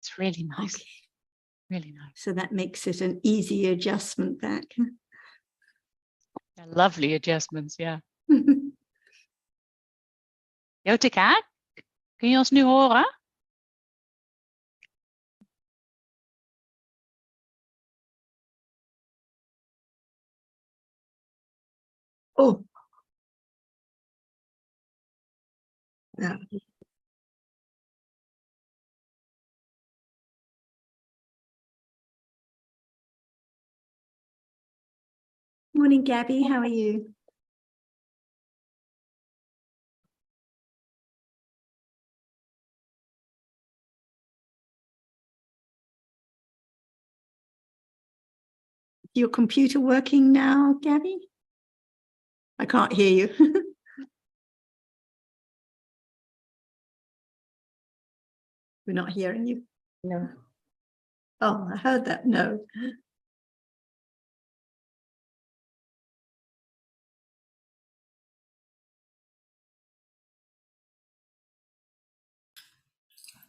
It's really nice. Okay. Really nice. So that makes it an easy adjustment back. Yeah, lovely adjustments, ja. Jotika, kun je ons nu horen? Oh. Yeah. Morning, Gabby. How are you? Your computer working now, Gabby? I can't hear you. We're not hearing you. No. Oh, I heard that. No.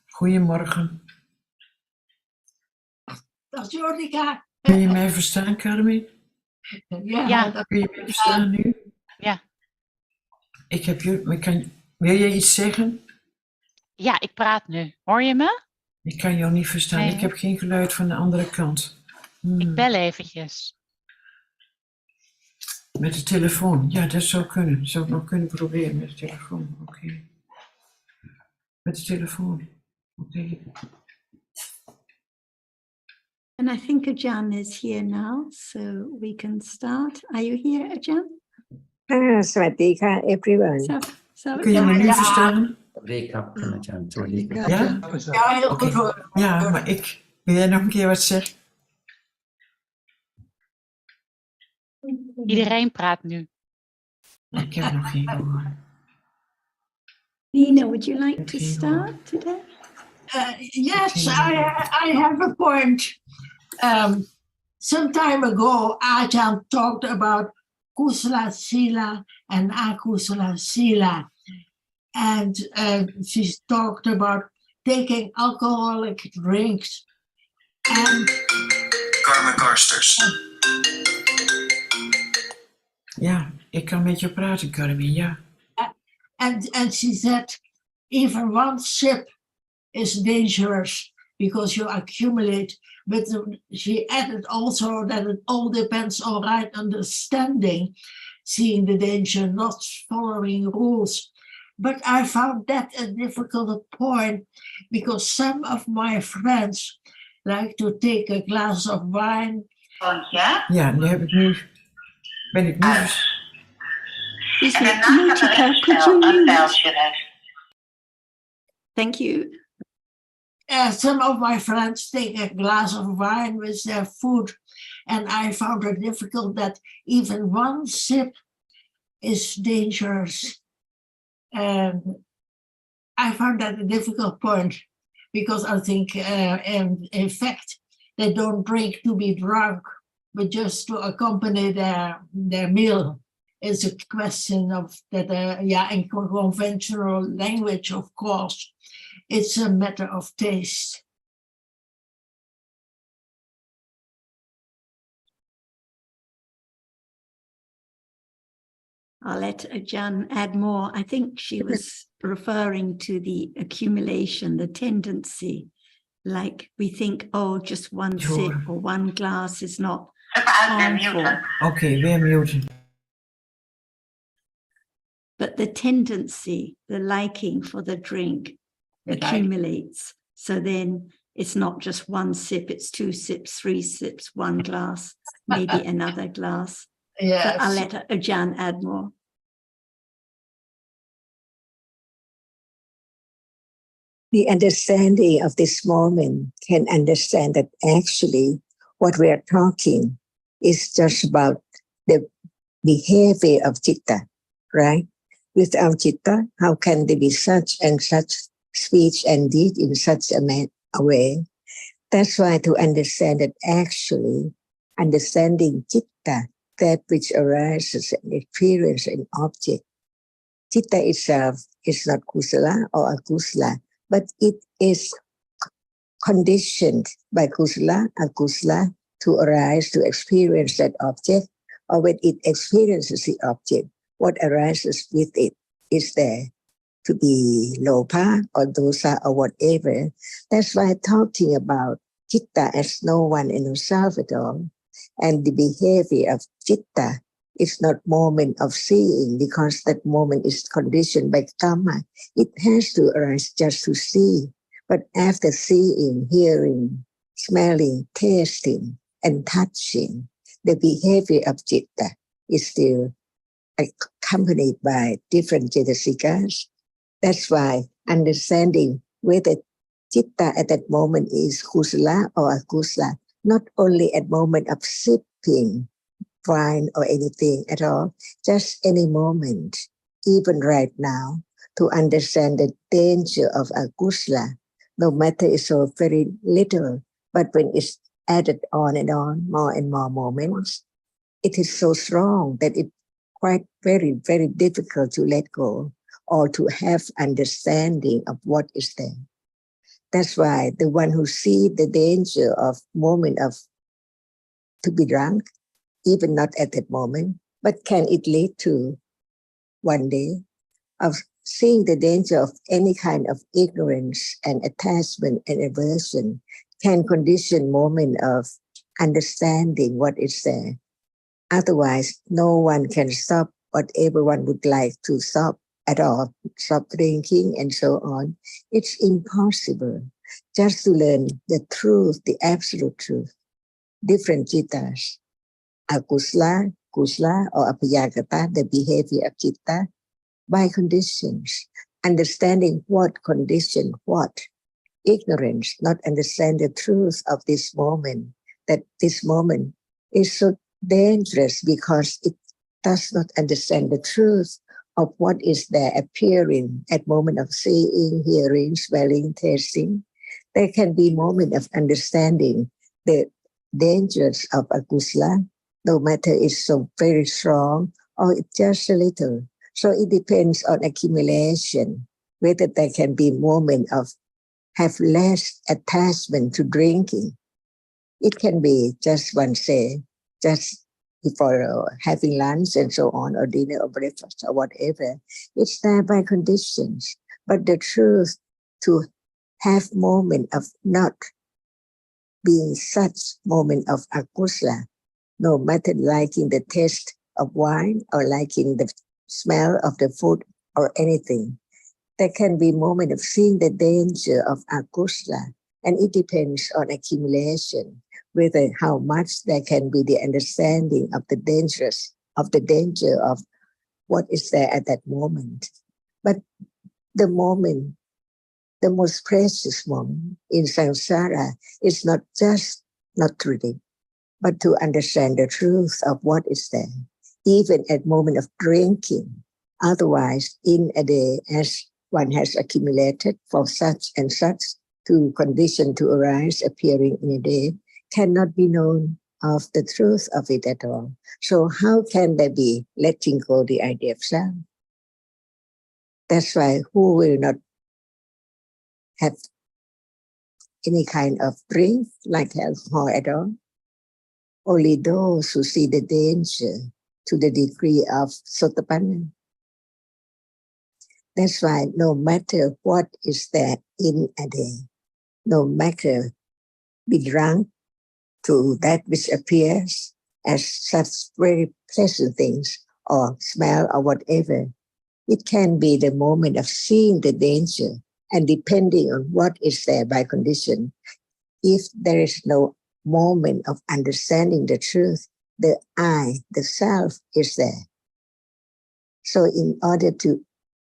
Goedemorgen. Dag Jotica. Kun je mij verstaan, Carmen? Ja. Kun je mij verstaan nu? Ja. Ik heb wil jij iets zeggen? Ja, ik praat nu. Hoor je me? Ik kan jou niet verstaan. Nee. Ik heb geen geluid van de andere kant. Ik bel eventjes. Met de telefoon? Ja, dat zou kunnen. Dat zou ik nog kunnen proberen met de telefoon. Oké. Met de telefoon. Oké. And I think Ajahn is here now, so we can start. Are you here, Ajahn? สวัสดีค่ะ everyone. So Kun je me nu verstaan? สวัสดีครับท่านอาจารย์สวัสดีครับ Ja? Ja, heel goed Oké. hoor. Ja, maar wil jij nog een keer wat zeggen? Iedereen praat nu. Ik heb nog geen gehoord. Nina, would you like to start today? Yes, I have a point. Some time ago, Ajahn talked about Kusala Sila and Akusala Sila. And she talked about taking alcoholic drinks and Karma Karsters. Ja, ik kan met je praten, Carmen, ja. and she said even one sip is dangerous because you accumulate. But she added also that it all depends on right understanding, seeing the danger, not following rules. But I found that a difficult point because some of my friends like to take a glass of wine. Ja? Ja, nu heb ik nu... Ben ik nu... Excuse En me, daarna gaat er Monica, could you een mute? pijltje rechts. Thank you. Some of my friends take a glass of wine with their food, and I found it difficult that even one sip is dangerous. I found that a difficult point because I think, in fact, they don't drink to be drunk, but just to accompany their meal. It's a question of that, in conventional language, of course. It's a matter of taste. I'll let Ajahn add more. I think she was referring to the accumulation, the tendency. Like we think, oh, just one sip or one glass is not harmful. Oké, weer muten. But the tendency, the liking for the drink accumulates. So then it's not just one sip, it's 2 sips, 3 sips, 1 glass, maybe another glass. Yes. So I'll let Ajahn add more. The understanding of this moment can understand that actually what we are talking is just about the behavior of citta, right? Without citta, how can there be such and such speech and deed in such a way? That's why to understand that actually understanding citta, that which arises and experience an object, citta itself is not kusala or akusala, but it is conditioned by kusala, akusala to arise to experience that object, or when it experiences the object, what arises with it is there to be lopa or dosa or whatever. That's why talking about citta as no one in himself at all, and the behavior of citta is not moment of seeing, because that moment is conditioned by Dhamma. It has to arise just to see. But after seeing, hearing, smelling, tasting, and touching, the behavior of citta is still accompanied by different cetasikas. That's why understanding whether citta at that moment is kusala or akusala, not only at moment of sipping wine or anything at all, just any moment, even right now, to understand the danger of akusala, no matter it's so very little, but when it's added on and on, more and more moments, it is so strong that it's quite very, very difficult to let go or to have understanding of what is there. That's why the one who see the danger of moment of to be drunk, even not at that moment, but can it lead to one day of seeing the danger of any kind of ignorance and attachment and aversion, can condition moment of understanding what is there. Otherwise, no one can stop what everyone would like to stop at all, stop drinking and so on. It's impossible. Just to learn the truth, the absolute truth, different cittas, akusala, kusala, or apayagata, the behavior of citta, by conditions, understanding what condition, what, ignorance, not understand the truth of this moment, that this moment is so dangerous because it does not understand the truth of what is there appearing at moment of seeing, hearing, smelling, tasting. There can be moment of understanding the dangers of akusala, no matter it's so very strong or it's just a little. So it depends on accumulation, whether there can be moment of have less attachment to drinking. It can be just one say, just before having lunch and so on, or dinner or breakfast or whatever. It's there by conditions. But the truth to have moment of not being such moment of akusala, no matter liking the taste of wine or liking the smell of the food or anything, there can be moment of seeing the danger of akusala, and it depends on accumulation, whether how much there can be the understanding of the danger of what is there at that moment. But the moment, the most precious moment in samsara is not just not to drink, but to understand the truth of what is there, even at moment of drinking. Otherwise, in a day, as one has accumulated for such and such to condition to arise appearing in a day, cannot be known of the truth of it at all. So how can there be letting go the idea of self? That's why who will not have any kind of drink like alcohol at all? Only those who see the danger to the degree of sotapanna. That's why no matter what is there in a day, no matter be drunk to that which appears as such very pleasant things or smell or whatever, it can be the moment of seeing the danger, and depending on what is there by condition, if there is no moment of understanding the truth, the I, the self is there. So in order to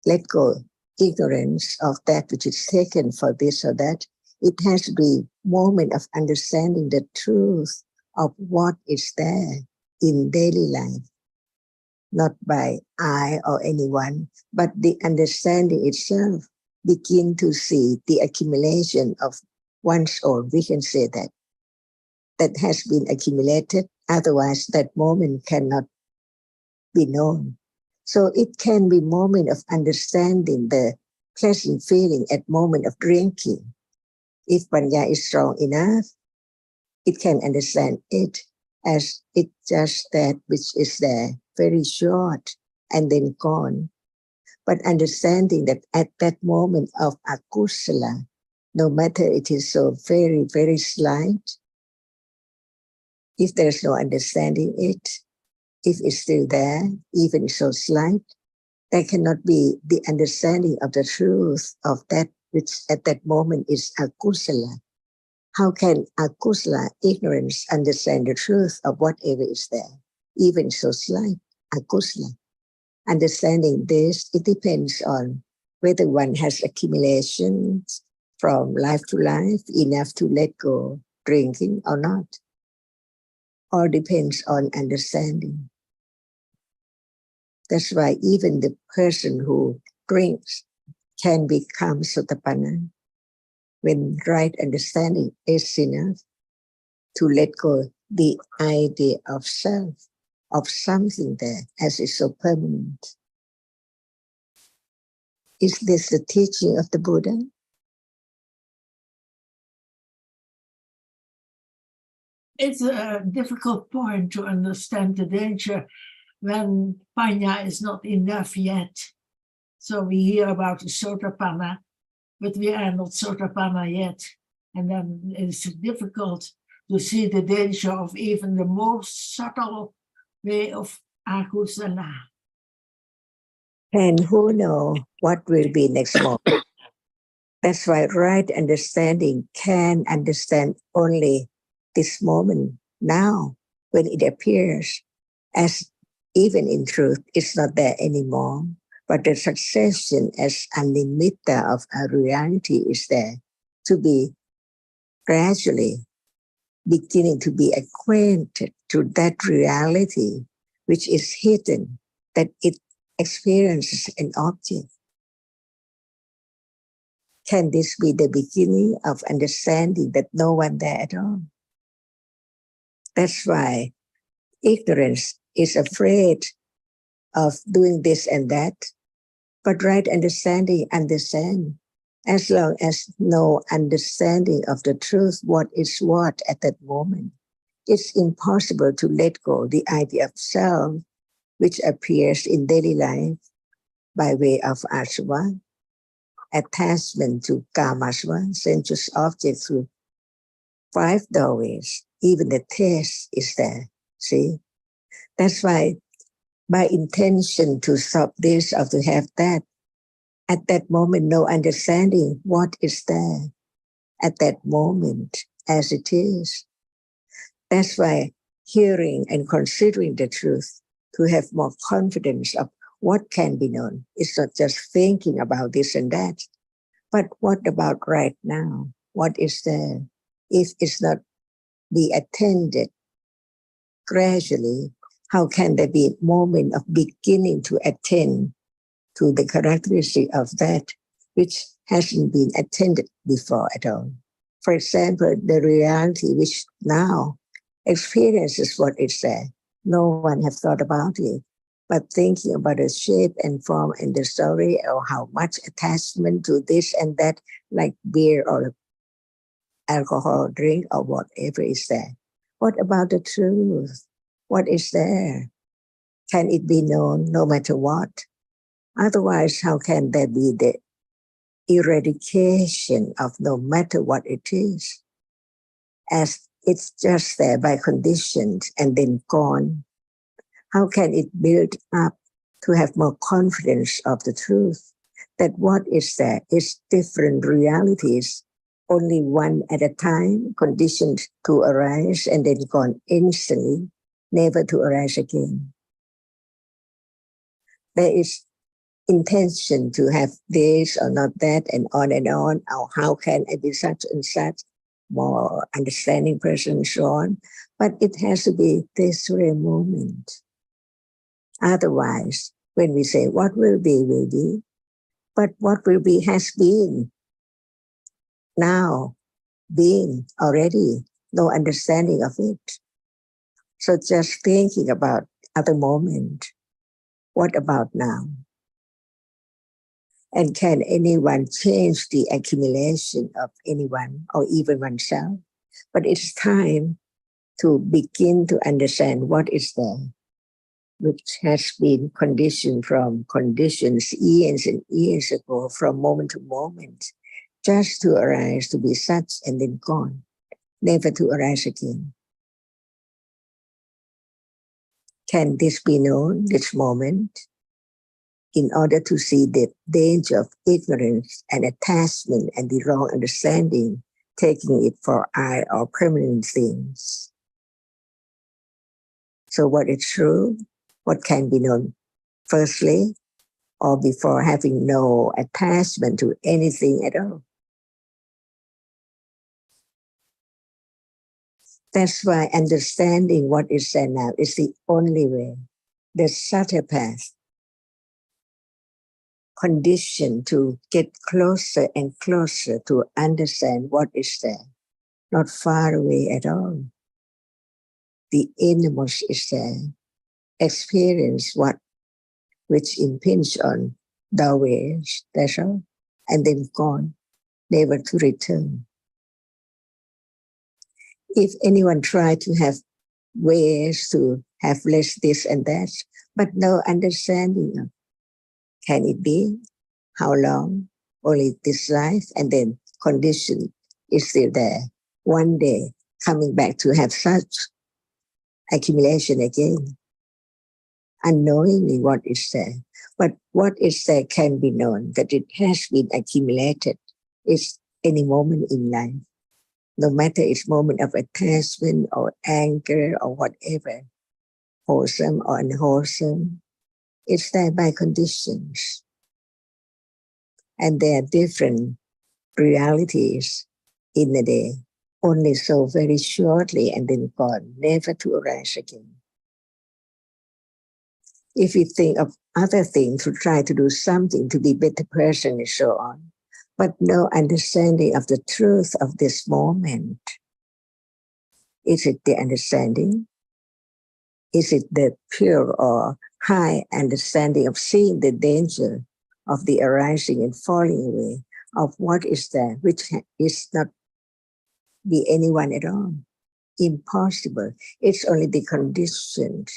let go ignorance of that which is taken for this or that, it has to be moment of understanding the truth of what is there in daily life, not by I or anyone, but the understanding itself begin to see the accumulation of one's own. We can say that has been accumulated, otherwise that moment cannot be known. So it can be moment of understanding the pleasant feeling at moment of drinking. If Panya is strong enough, it can understand it as it just that which is there, very short and then gone. But understanding that at that moment of akusala, no matter it is so very, very slight, if there's no understanding it, if it's still there, even so slight, there cannot be the understanding of the truth of that which at that moment is akusala. How can akusala, ignorance, understand the truth of whatever is there, even so slight, akusala? Understanding this, it depends on whether one has accumulations from life to life, enough to let go drinking or not, or depends on understanding. That's why even the person who drinks can become sotapanna when right understanding is enough to let go the idea of self, of something there as is so permanent. Is this the teaching of the Buddha? It's a difficult point to understand the danger when panya is not enough yet. So we hear about the sotapanna, but we are not sotapanna yet. And then it's difficult to see the danger of even the most subtle way of akusala. And who knows what will be next moment? That's why right understanding can understand only this moment now when it appears as even in truth it's not there anymore, but the succession as a nimitta of a reality is there to be gradually beginning to be acquainted to that reality which is hidden, that it experiences an object. Can this be the beginning of understanding that no one there at all? That's why ignorance is afraid of doing this and that, but right understanding understand. As long as no understanding of the truth, what is what at that moment, it's impossible to let go the idea of self, which appears in daily life by way of asava, attachment to kamasva, sensuous objects through 5 doorways. Even the taste is there. See? That's why my intention to stop this or to have that, at that moment, no understanding what is there at that moment as it is. That's why hearing and considering the truth, to have more confidence of what can be known. It's not just thinking about this and that, but what about right now? What is there? If it's not be attended gradually, how can there be a moment of beginning to attend to the characteristic of that which hasn't been attended before at all? For example, the reality which now experiences what is there. No one have thought about it, but thinking about the shape and form and the story, or how much attachment to this and that, like beer or alcohol drink or whatever is there. What about the truth? What is there? Can it be known no matter what? Otherwise, how can there be the eradication of no matter what it is, as it's just there by conditions and then gone? How can it build up to have more confidence of the truth that what is there is different realities, only one at a time, conditioned to arise and then gone instantly, never to arise again? There is intention to have this or not that and on, or how can I be such and such, more understanding person and so on. But it has to be this very moment. Otherwise, when we say what will be, but what will be has been. Now, being already, no understanding of it. So just thinking about at the moment, what about now? And can anyone change the accumulation of anyone or even oneself? But it's time to begin to understand what is there, which has been conditioned from conditions years and years ago, from moment to moment, just to arise, to be such and then gone, never to arise again. Can this be known, this moment, in order to see the danger of ignorance and attachment and the wrong understanding, taking it for I or permanent things? So what is true, what can be known firstly, or before having no attachment to anything at all? That's why understanding what is there now is the only way, the subtle path, conditioned to get closer and closer to understand what is there, not far away at all. The innermost is there. Experience what which impinge on the ways, that's all, and then gone, never to return. If anyone try to have ways to have less this and that, but no understanding of, can it be? How long? Only this life, and then condition is still there. One day coming back to have such accumulation again, unknowingly what is there. But what is there can be known, that it has been accumulated. It's any moment in life. No matter it's moment of attachment or anger or whatever, wholesome or unwholesome, it's there by conditions. And there are different realities in the day, only so very shortly and then gone, never to arise again. If we think of other things, to try to do something to be a better person and so on, but no understanding of the truth of this moment. Is it the understanding? Is it the pure or high understanding of seeing the danger of the arising and falling away of what is there, which is not be anyone at all? Impossible. It's only the conditioned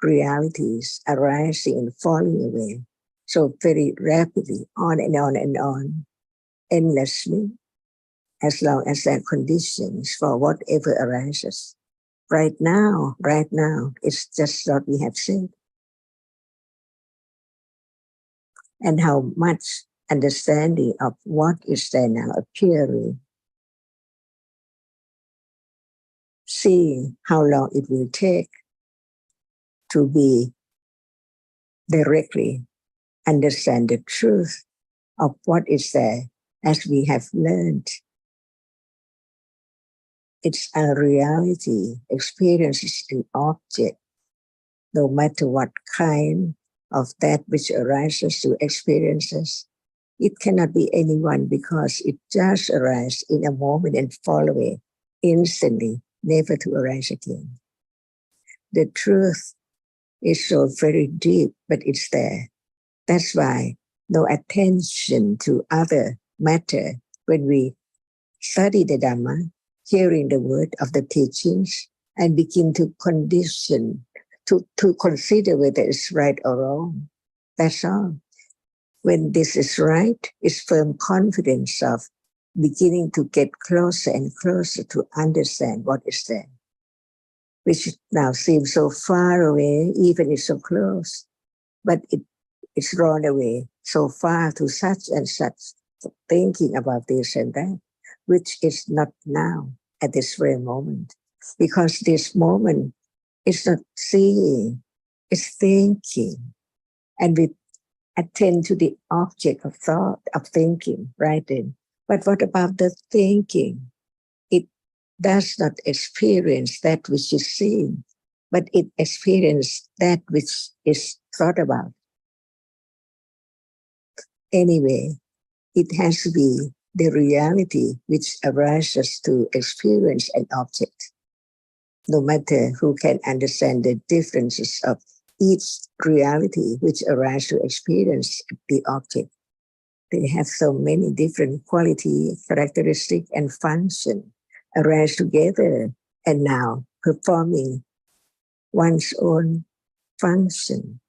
realities arising and falling away. So very rapidly, on and on and on, endlessly, as long as there are conditions for whatever arises. Right now, it's just what we have said. And how much understanding of what is there now appearing. See how long it will take to be directly understand the truth of what is there as we have learned. It's a reality, experiences an object, no matter what kind of that which arises to experiences. It cannot be anyone because it just arises in a moment and fall away instantly, never to arise again. The truth is so very deep, but it's there. That's why no attention to other matter when we study the Dhamma, hearing the word of the teachings, and begin to condition, to consider whether it's right or wrong. That's all. When this is right, it's firm confidence of beginning to get closer and closer to understand what is there, which now seems so far away, even it's so close, but it's run away so far to such and such, thinking about this and that, which is not now at this very moment. Because this moment is not seeing, it's thinking. And we attend to the object of thought, of thinking, right then. But what about the thinking? It does not experience that which is seen, but it experiences that which is thought about. Anyway, it has to be the reality which arises to experience an object, no matter who can understand the differences of each reality which arises to experience the object. They have so many different quality, characteristic, and function arise together and now performing one's own function.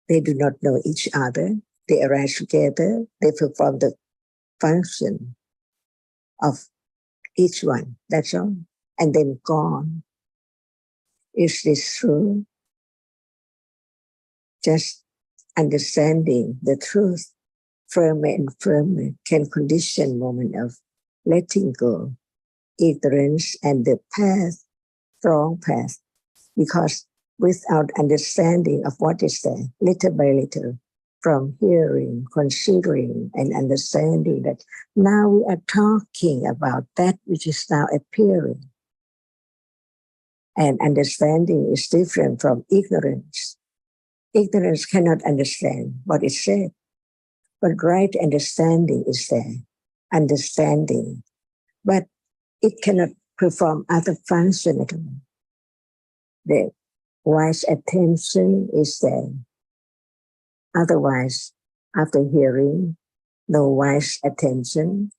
They do not know each other. They arise together. They perform the function of each one. That's all. And then gone. Is this true? Just understanding the truth firmer and firmer can condition moment of letting go, ignorance, and the path, strong path. Because without understanding of what is there, little by little, from hearing, considering, and understanding that now we are talking about that which is now appearing. And understanding is different from ignorance. Ignorance cannot understand what is said, but right understanding is there, understanding. But it cannot perform other function at all. The wise attention is there. Otherwise, after hearing, no wise attention,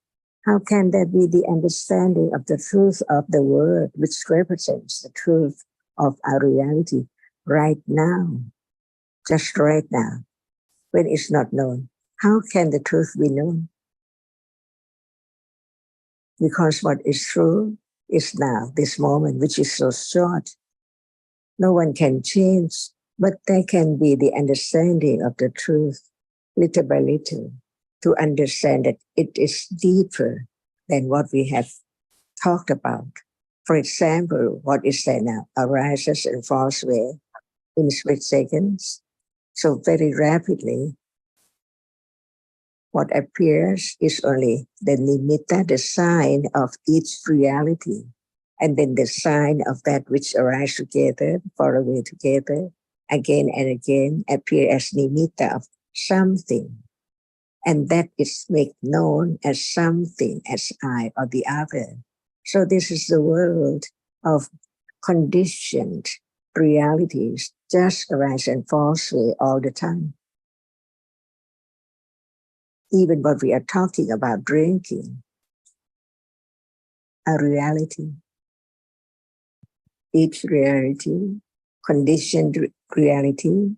how can there be the understanding of the truth of the word, which represents the truth of our reality right now, just right now, when it's not known? How can the truth be known? Because what is true is now, this moment, which is so short. No one can change, but there can be the understanding of the truth, little by little, to understand that it is deeper than what we have talked about. For example, what is there now arises and falls away in split seconds. So very rapidly, what appears is only the nimitta, the sign of each reality, and then the sign of that which arise together, far away together, again and again, appear as nimitta of something. And that is made known as something, as I or the other. So this is the world of conditioned realities, just arise and falls away all the time. Even what we are talking about drinking, a reality. Each reality, conditioned reality,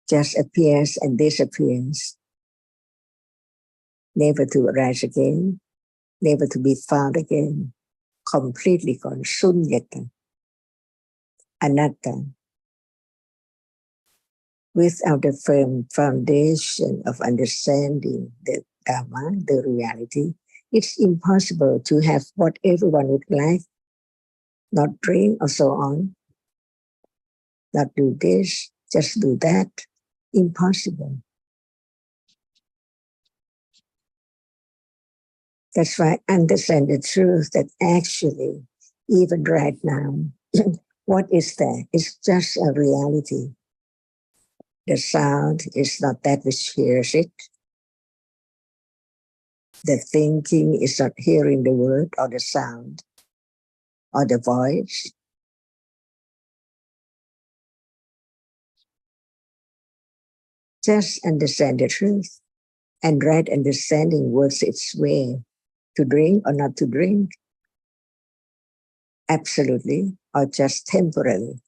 just appears and disappears, never to arise again, never to be found again, completely gone, sunyata, anatta. Without a firm foundation of understanding the Dhamma, the reality, it's impossible to have what everyone would like, not drink or so on, not do this, just do that. Impossible. That's why understand the truth that actually, even right now, what is there is just a reality. The sound is not that which hears it. The thinking is not hearing the word or the sound or the voice. Just understand the truth, and right understanding works its way to drink or not to drink, absolutely or just temporarily,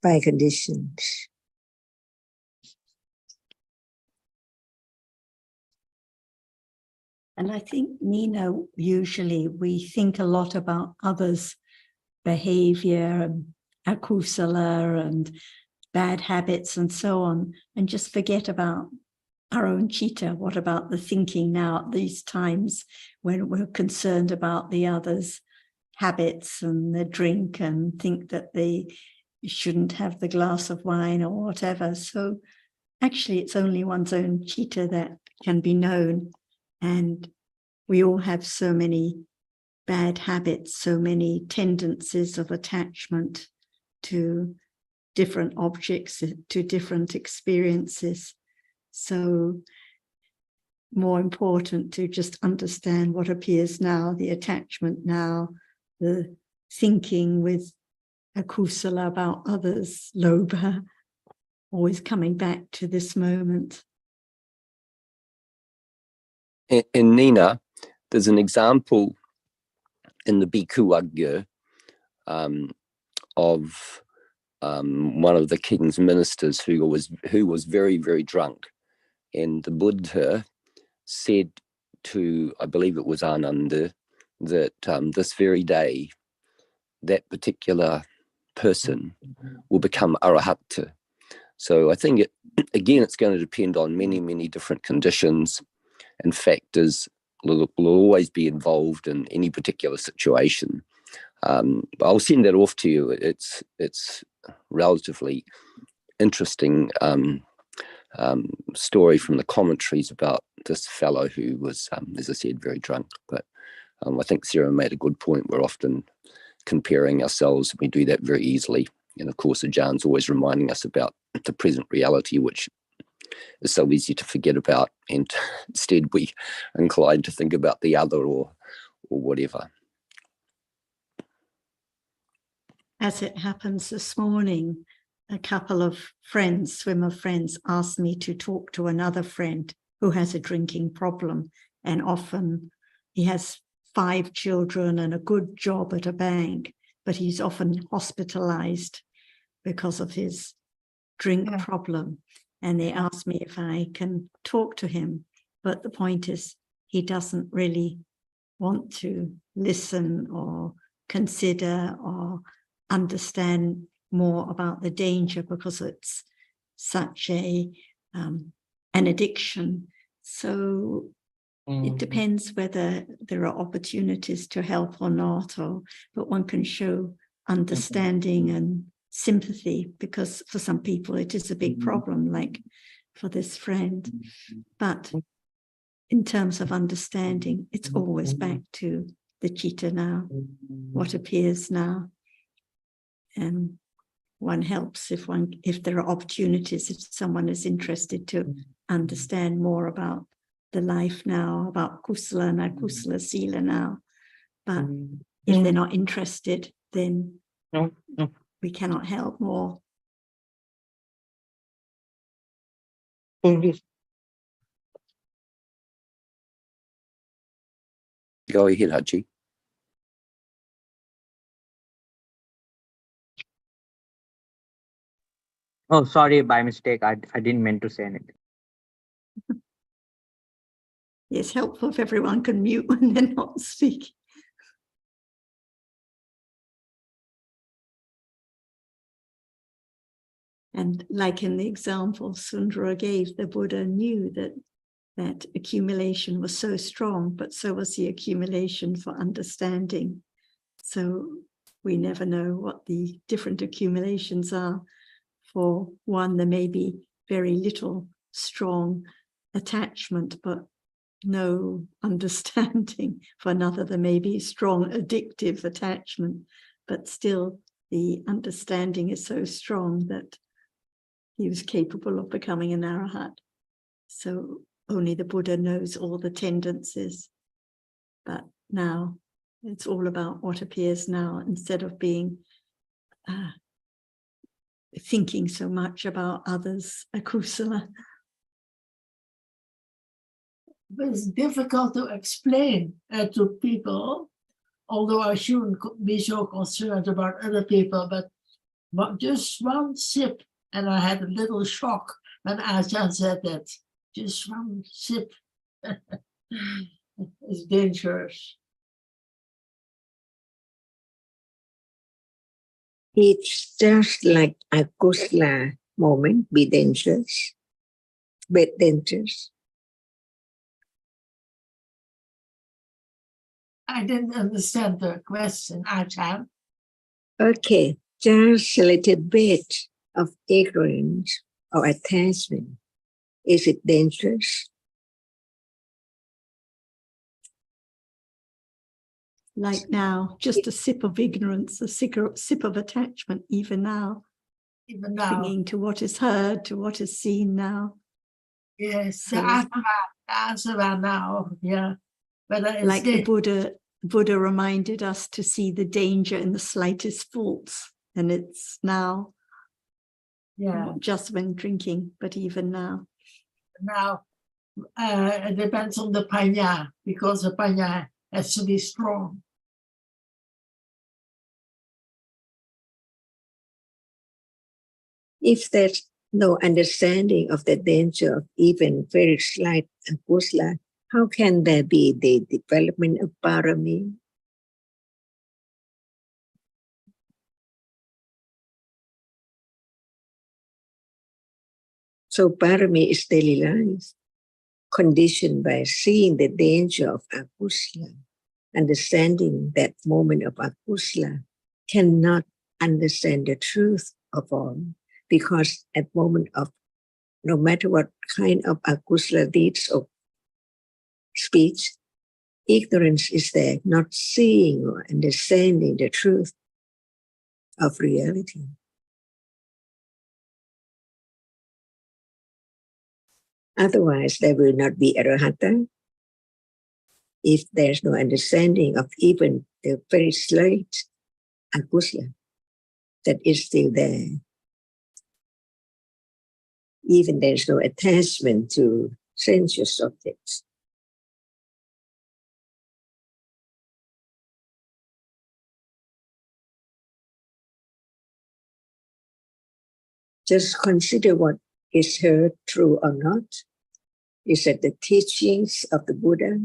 by conditions. And I think, Nina, usually we think a lot about others' behavior and akusala and bad habits and so on, and just forget about our own chitta. What about the thinking now at these times when we're concerned about the others' habits and the drink and think that they shouldn't have the glass of wine or whatever? So actually it's only one's own chitta that can be known. And we all have so many bad habits, so many tendencies of attachment to different objects, to different experiences. So more important to just understand what appears now, the attachment now, the thinking with akusala about others, lobha, always coming back to this moment. in Nina, there's an example in the Bhikkhu Agya of one of the king's ministers who was very, very drunk, and the Buddha said to, I believe it was Ananda, that this very day, that particular person will become arahata. So I think it's going to depend on many, many different conditions and factors will always be involved in any particular situation. But I'll send that off to you. It's relatively interesting story from the commentaries about this fellow who was, as I said, very drunk. But I think Sarah made a good point. We're often comparing ourselves. We do that very easily. And of course, Ajahn's always reminding us about the present reality, which is so easy to forget about. And instead, we are inclined to think about the other or whatever. As it happens this morning, a couple of friends, swimmer friends, asked me to talk to another friend who has a drinking problem. And often he has 5 children and a good job at a bank, but he's often hospitalized because of his drink problem. And they asked me if I can talk to him. But the point is, he doesn't really want to listen or consider or understand more about the danger because it's such an addiction. So it depends whether there are opportunities to help or not, but one can show understanding and sympathy, because for some people it is a big problem, like for this friend. But in terms of understanding, it's always back to the citta now, what appears now. And one helps if there are opportunities, if someone is interested to understand more about the life now, about kusala and akusala sila now. But if they're not interested, then we cannot help more. Go ahead, Haji. Oh, sorry, by mistake. I didn't mean to say anything. It's helpful if everyone can mute when they're not speaking. And like in the example Sundara gave, the Buddha knew that accumulation was so strong, but so was the accumulation for understanding. So we never know what the different accumulations are. For one, there may be very little strong attachment, but no understanding. For another, there may be strong addictive attachment, but still the understanding is so strong that he was capable of becoming an arahat. So only the Buddha knows all the tendencies. But now it's all about what appears now, instead of being thinking so much about others, akusala. But it's difficult to explain to people, although I shouldn't be so concerned about other people, but just one sip, and I had a little shock when Ajahn said that. Just one sip is dangerous. It's just like a kusala moment, be dangerous, but dangerous. I didn't understand the question, Ajahn. Okay, just a little bit of ignorance or attachment. Is it dangerous? Like now, just a sip of ignorance, a sip of attachment, even now. Even now. Clinging to what is heard, to what is seen now. Yes, So, the asava now, yeah. But like the Buddha reminded us to see the danger in the slightest faults, and it's now, not just when drinking, but even now. Now, it depends on the panya, because the panya has to be strong. If there's no understanding of the danger of even very slight akusala, how can there be the development of parami? So parami is daily life, conditioned by seeing the danger of akusala, understanding that moment of akusala, cannot understand the truth of all, because at moment of no matter what kind of akusala deeds or speech, ignorance is there, not seeing or understanding the truth of reality. Otherwise, there will not be arahata. If there's no understanding of even the very slight akusala that is still there, even there's no attachment to sensuous objects. Just consider what is heard, true or not. Is it the teachings of the Buddha?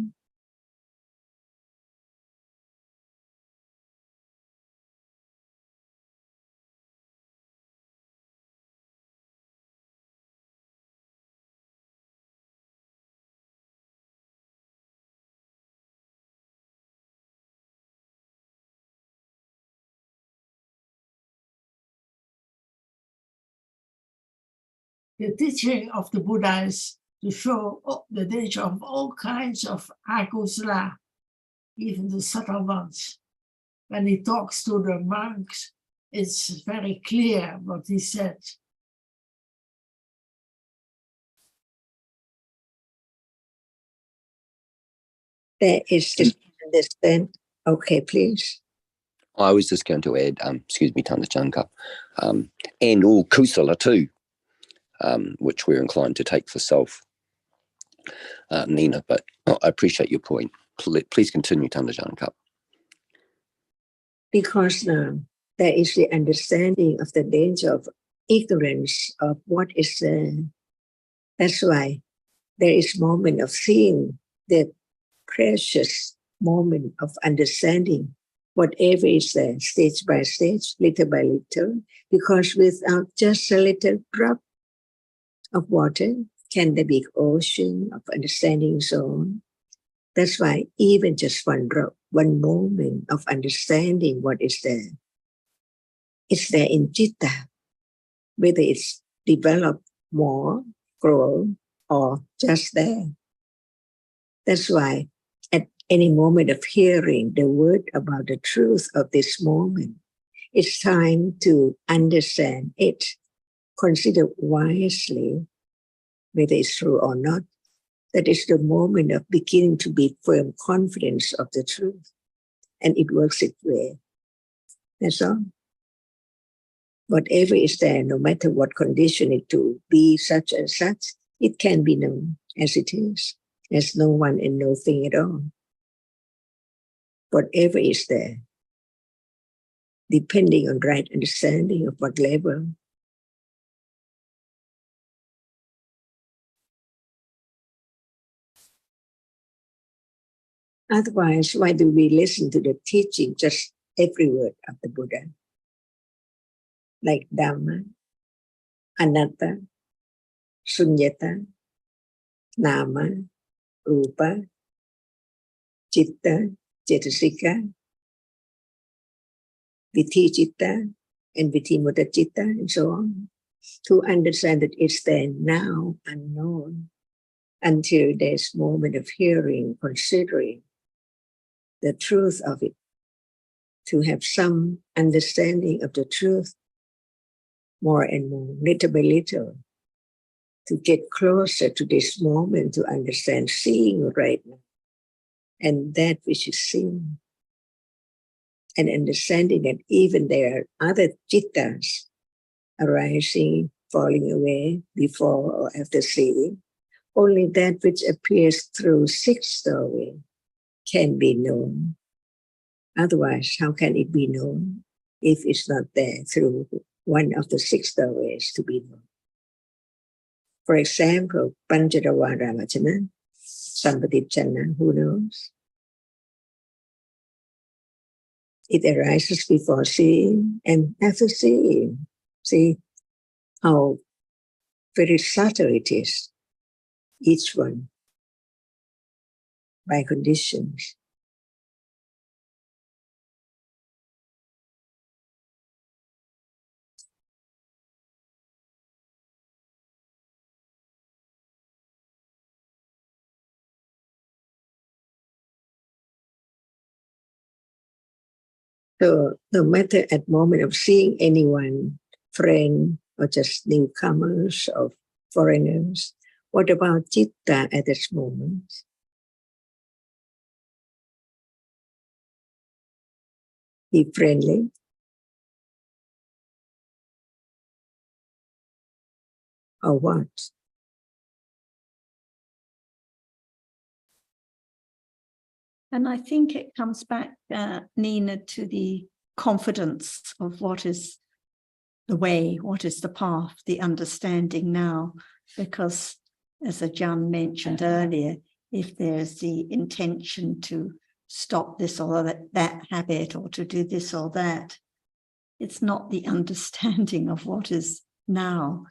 The teaching of the Buddha is to show the danger of all kinds of akusala, even the subtle ones. When he talks to the monks, it's very clear what he said. There is this understand. Okay, please. I was just going to add, excuse me, Tana Chanka, and all kusala too, which we're inclined to take for self, Nina, but I appreciate your point. Please continue, Tana Chanka. Because there is the understanding of the danger of ignorance of what is there. That's why there is moment of seeing the precious moment of understanding whatever is there, stage by stage, little by little, because without just a little drop of water, can there be ocean of understanding and so on? That's why even just one drop, one moment of understanding what is there, it's there in citta, whether it's developed more, grow, or just there. That's why at any moment of hearing the word about the truth of this moment, it's time to understand it, consider wisely whether it's true or not. That is the moment of beginning to be firm confidence of the truth. And it works its way. That's all. Whatever is there, no matter what condition it to be such and such, it can be known as it is, as no one and no thing at all. Whatever is there, depending on right understanding of what level. Otherwise, why do we listen to the teaching, just every word of the Buddha? Like Dhamma, Anatta, Sunyata, Nama, Rupa, Citta, Cetasika, Vithi Citta, and Vithi Mutta Citta, and so on. To understand that it's there now, unknown, until there's moment of hearing, considering the truth of it, to have some understanding of the truth more and more, little by little, to get closer to this moment, to understand seeing right now, and that which is seen, and understanding that even there are other cittas arising, falling away before or after seeing, only that which appears through sixth story can be known. Otherwise, how can it be known if it's not there through one of the six stories to be known? For example, Pancharavara Vachana, Sampatichana, who knows? It arises before seeing and after seeing. See how very subtle it is, each one, by conditions. So no matter at moment of seeing anyone, friend, or just newcomers or foreigners, what about citta at this moment? Be friendly. Or what? And I think it comes back, Nina, to the confidence of what is the way, what is the path, the understanding now. Because as Ajahn mentioned earlier, if there's the intention to stop this or that habit or to do this or that, it's not the understanding of what is now.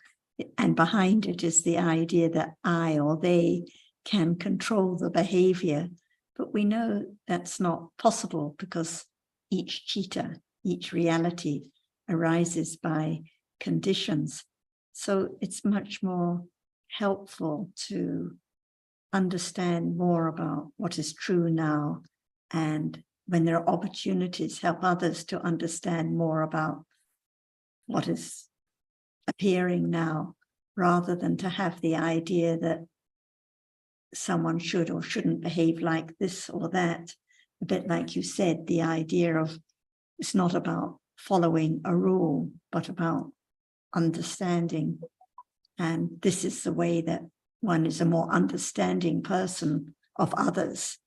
And behind it is the idea that I or they can control the behavior. But we know that's not possible because each citta, each reality arises by conditions. So it's much more helpful to understand more about what is true now, and when there are opportunities, help others to understand more about what is appearing now, rather than to have the idea that someone should or shouldn't behave like this or that. A bit like you said, the idea of it's not about following a rule, but about understanding. And this is the way that one is a more understanding person of others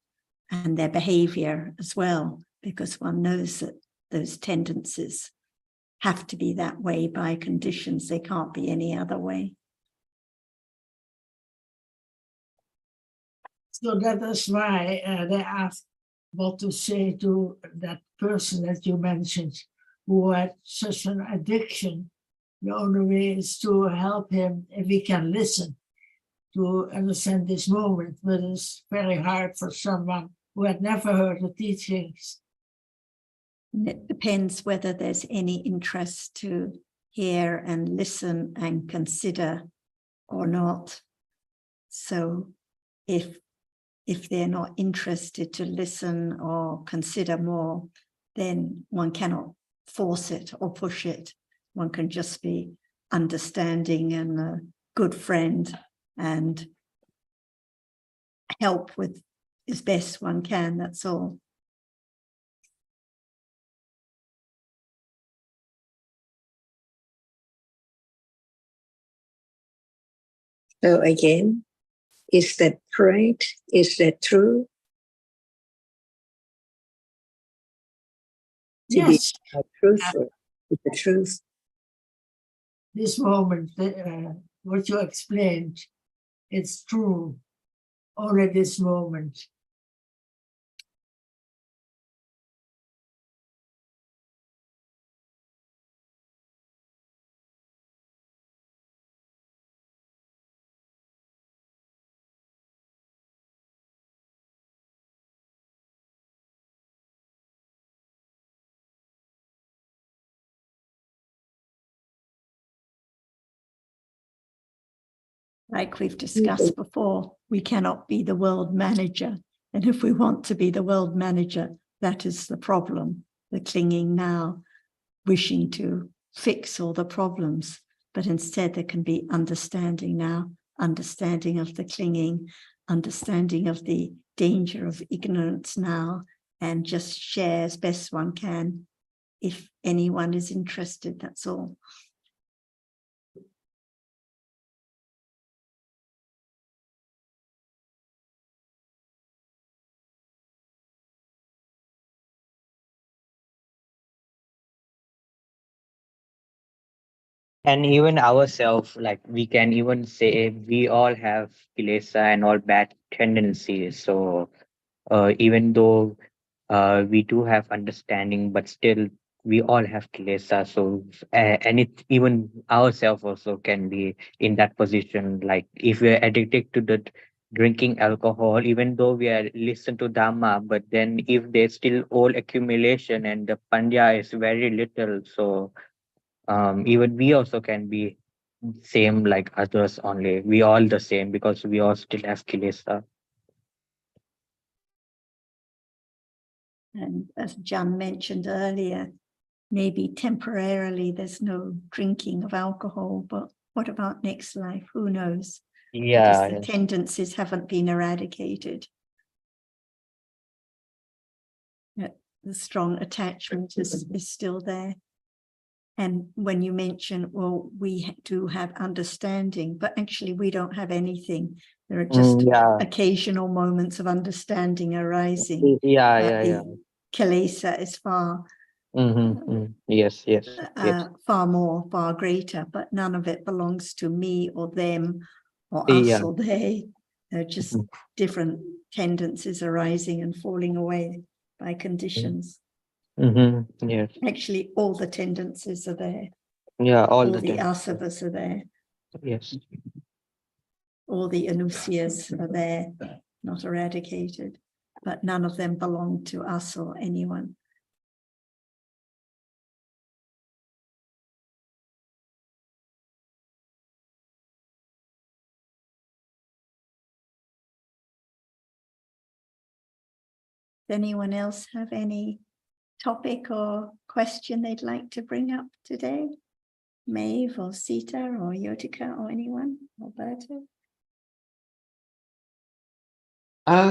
and their behavior as well, because one knows that those tendencies have to be that way by conditions. They can't be any other way. So that is why they asked what to say to that person that you mentioned who had such an addiction. The only way is to help him if he can listen to understand this moment, but it's very hard for someone who had never heard the teachings. And it depends whether there's any interest to hear and listen and consider or not. So if they're not interested to listen or consider more, then one cannot force it or push it. One can just be understanding and a good friend and help with as best one can, that's all. So again, is that right? Is that true? To Yes, be truthful with the truth. this moment, what you explained, it's true. Only this moment. Like we've discussed before, we cannot be the world manager. And if we want to be the world manager, that is the problem, the clinging now, wishing to fix all the problems. But instead there can be understanding now, understanding of the clinging, understanding of the danger of ignorance now, and just share as best one can if anyone is interested, that's all. And even ourselves, like we can even say we all have kilesa and all bad tendencies. So even though we do have understanding, but still we all have kilesa. So and it even ourselves also can be in that position. Like if we're addicted to the drinking alcohol, even though we are listen to Dhamma, but then if there's still all accumulation and the panya is very little, so even we also can be same like others only. We all the same because we all still have kilesa. And as Jan mentioned earlier, maybe temporarily there's no drinking of alcohol, but what about next life? Who knows? Because the Yeah. tendencies haven't been eradicated. The strong attachment is still there. And when you mention, well, we do have understanding, but actually we don't have anything. There are just Yeah. occasional moments of understanding arising. Yeah. But Yeah. Yeah. the kilesa is far, Yes. Yes. Yes. far greater, but none of it belongs to me or them or us Yeah. or they. They're just different tendencies arising and falling away by conditions. Yes. Actually, all the tendencies are there. Yeah. All All the the time. asavas are there. Yes. All the anusiyas are there, not eradicated, but none of them belong to us or anyone. Does anyone else have any topic or question they'd like to bring up today? Maeve or Sita or Yotika or anyone? Alberto?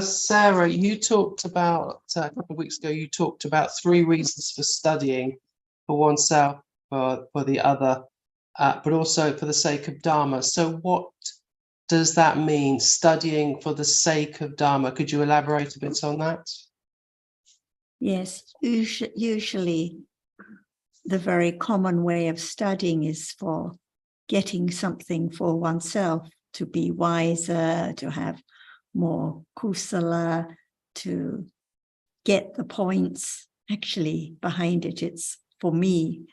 Sarah, you talked about, a couple of weeks ago, you talked about 3 reasons for studying for oneself, for the other, but also for the sake of Dharma. So what does that mean, studying for the sake of Dharma? Could you elaborate a bit on that? Yes, usually the very common way of studying is for getting something for oneself, to be wiser, to have more kusala, to get the points actually behind it. It's for me.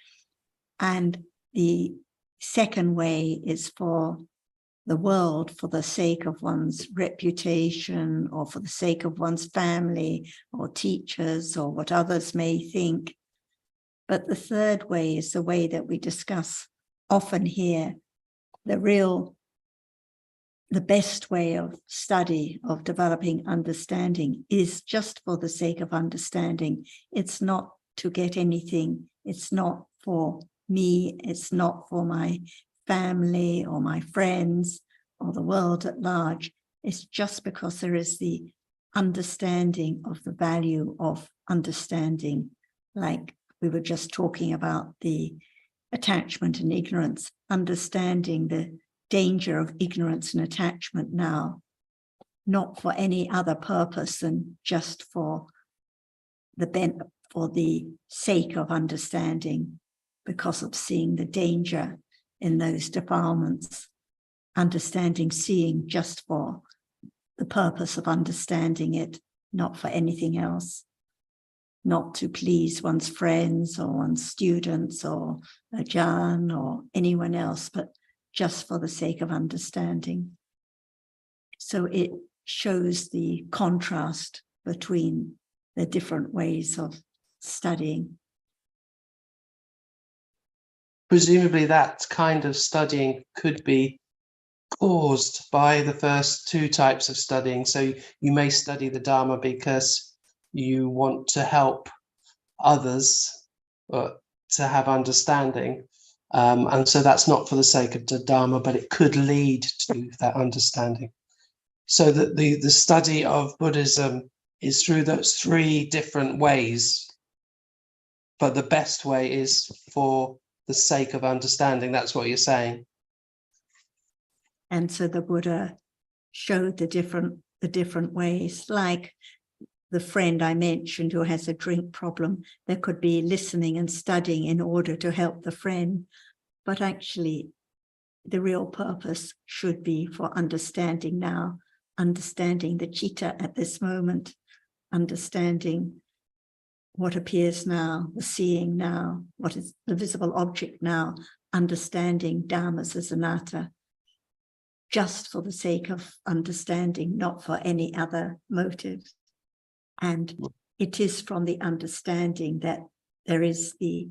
And the second way is for the world, for the sake of one's reputation or for the sake of one's family or teachers or what others may think. But the third way is the way that we discuss often here, the best way of study, of developing understanding is just for the sake of understanding. It's not to get anything. It's not for me. It's not for my family or my friends or the world at large. It's just because there is the understanding of the value of understanding, like we were just talking about the attachment and ignorance, understanding the danger of ignorance and attachment now, not for any other purpose than just for the sake of understanding, because of seeing the danger in those defilements, understanding, seeing just for the purpose of understanding it, not for anything else, not to please one's friends or one's students or Ajahn or anyone else, but just for the sake of understanding. So it shows the contrast between the different ways of studying. Presumably that kind of studying could be caused by the first 2 types of studying. So you may study the Dharma because you want to help others to have understanding. And so that's not for the sake of the Dharma, but it could lead to that understanding. So that the study of Buddhism is through those 3 different ways, but the best way is for the sake of understanding. That's what you're saying. And so the Buddha showed the different ways, like the friend I mentioned who has a drink problem. There could be listening and studying in order to help the friend, but actually the real purpose should be for understanding now, understanding the citta at this moment, understanding what appears now, the seeing now, what is the visible object now, understanding dhammas as anatta, just for the sake of understanding, not for any other motive. And it is from the understanding that there is the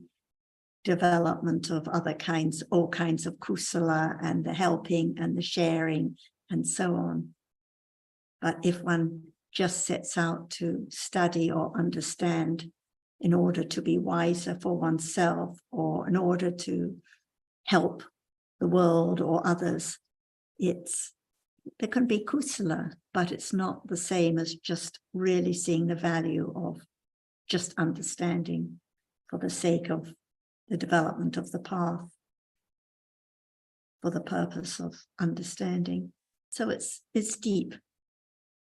development of other kinds, all kinds of kusala, and the helping and the sharing and so on. But if one just sets out to study or understand in order to be wiser for oneself or in order to help the world or others, there can be kusala, but it's not the same as just really seeing the value of just understanding for the sake of the development of the path, for the purpose of understanding. So it's deep.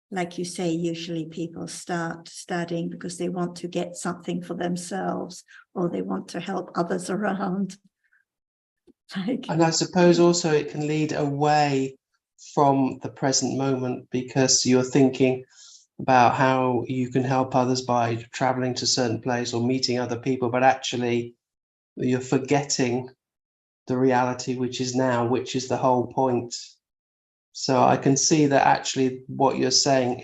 Like you say, usually people start studying because they want to get something for themselves or they want to help others around. And I suppose also it can lead away from the present moment because you're thinking about how you can help others by traveling to a certain place or meeting other people, but actually you're forgetting the reality which is now, which is the whole point. So I can see that actually what you're saying,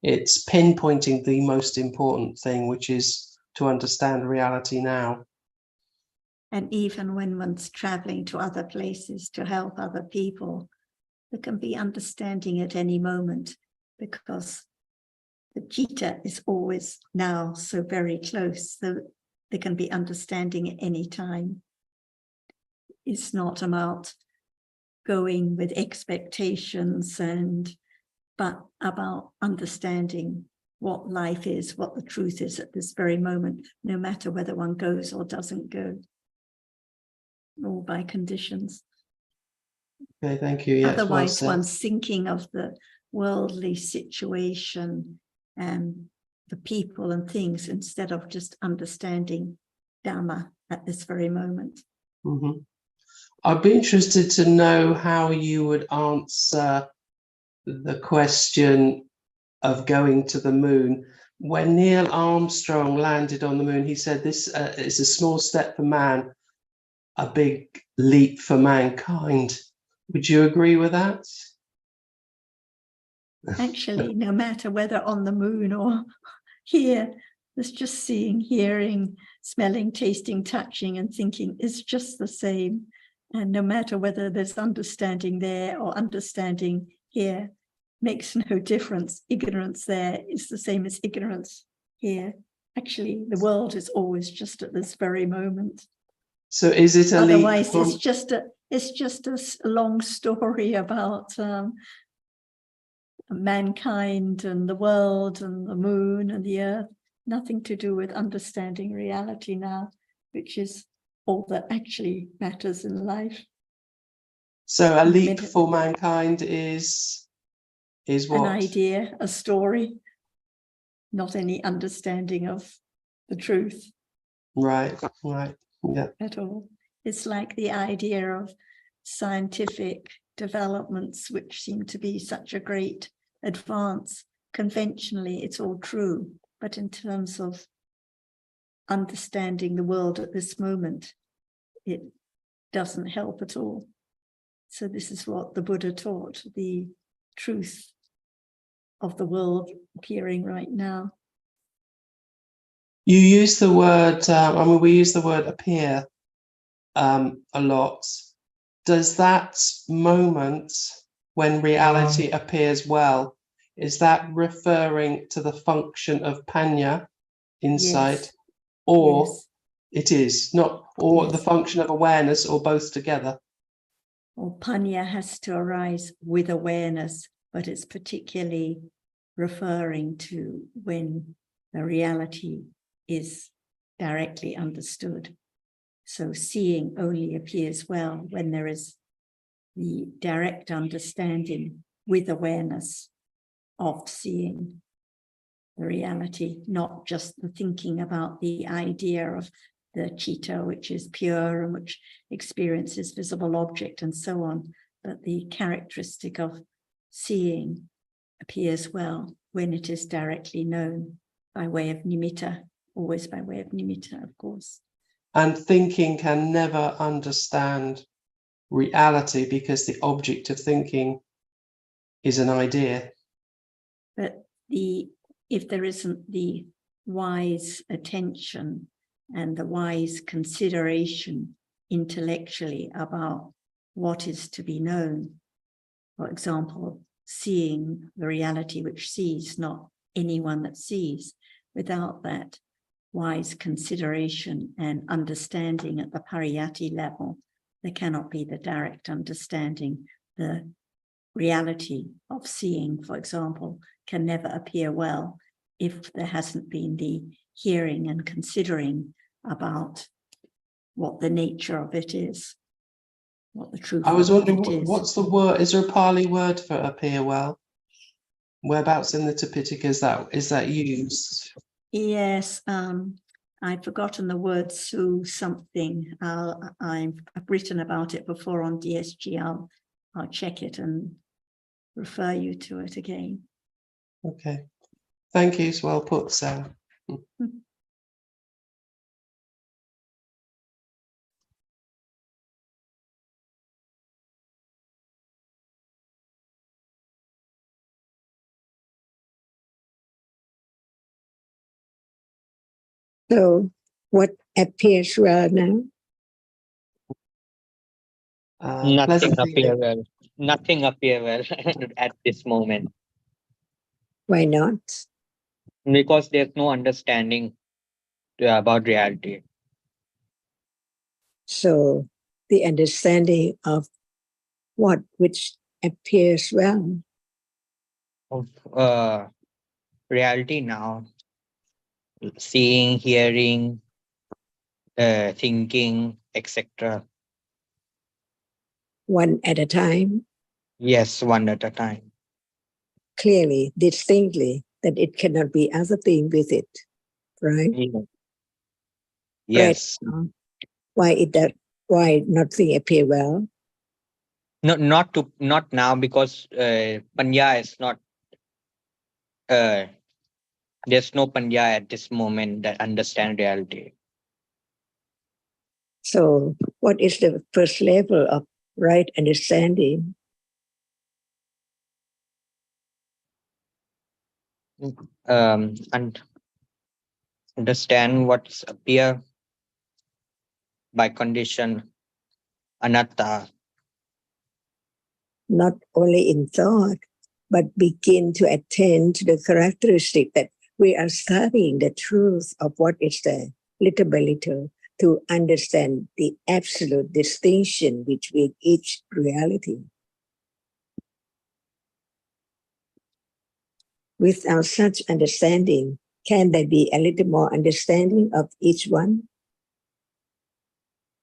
it's pinpointing the most important thing, which is to understand reality now. And even when one's traveling to other places to help other people, there can be understanding at any moment because the citta is always now so very close. So there can be understanding at any time. It's not about going with expectations but about understanding what life is, what the truth is at this very moment, no matter whether one goes or doesn't go, or by conditions. Okay, thank you. Yes, otherwise well one's thinking of the worldly situation and the people and things instead of just understanding Dhamma at this very moment. Mm-hmm. I'd be interested to know how you would answer the question of going to the moon. When Neil Armstrong landed on the moon, he said this is a small step for man, a big leap for mankind. Would you agree with that? Actually, no matter whether on the moon or here, there's just seeing, hearing, smelling, tasting, touching, and thinking is just the same. And no matter whether there's understanding there or understanding here, makes no difference. Ignorance there is the same as ignorance here. Actually, the world is always just at this very moment. So is it a Otherwise, leap it's just a long story about mankind and the world and the moon and the earth. Nothing to do with understanding reality now, which is all that actually matters in life. So a leap for mankind is what? An idea, a story, not any understanding of the truth. Right, yeah. At all. It's like the idea of scientific developments, which seem to be such a great advance. Conventionally, it's all true, but in terms of understanding the world at this moment, it doesn't help at all. So this is what the Buddha taught, the truth of the world appearing right now. You use the word, we use the word appear a lot. Does that moment when reality appears well, is that referring to the function of panya, insight, Yes. or Yes. it is not, or Yes. the function of awareness, or both together? Or panya has to arise with awareness, but it's particularly referring to when the reality is directly understood. So seeing only appears well when there is the direct understanding with awareness of seeing the reality, not just the thinking about the idea of the citta, which is pure and which experiences visible object and so on. But the characteristic of seeing appears well when it is directly known by way of nimitta, always by way of nimitta, of course. And thinking can never understand reality because the object of thinking is an idea. But if there isn't the wise attention and the wise consideration intellectually about what is to be known, for example, seeing the reality which sees, not anyone that sees, without that wise consideration and understanding at the pariyatti level, there cannot be the direct understanding. The reality of seeing, for example, can never appear well if there hasn't been the hearing and considering about what the nature of it is, what the truth I was of wondering, it is. what's the word? Is there a Pali word for appear well? Whereabouts in the Tipitaka is that used? Yes, I've forgotten the word "su" something. I've written about it before on DSG. I'll check it and refer you to it again. Okay, thank you. It's well put, Sarah. So what appears well now? Nothing Pleasant appear feeling. well. Nothing appear well at this moment Why not? because there's no understanding about reality. So the understanding of what which appears well. Of reality now, seeing, hearing, thinking, etc. One at a time, Yes, one at a time. clearly, distinctly, that it cannot be other thing with it, right? Yeah. Right Yes. now, why nothing appear well? No, not now because Panya is not. There's no Panya at this moment that understand reality. So what is the first level of right understanding? And understand what's appear by condition anatta. Not only in thought, but begin to attend to the characteristic that we are studying the truth of what is there, little by little, to understand the absolute distinction between each reality. Without such understanding, can there be a little more understanding of each one?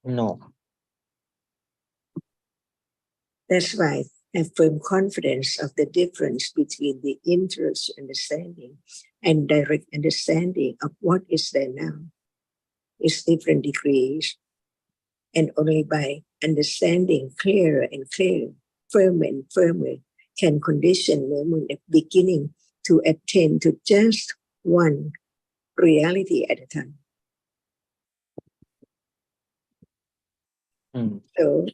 No. That's why I have firm confidence of the difference between the interest understanding and direct understanding of what is there now. Is different degrees, and only by understanding clearer and clearer, firmer and firmer, can condition moment of beginning to attend to just one reality at a time. So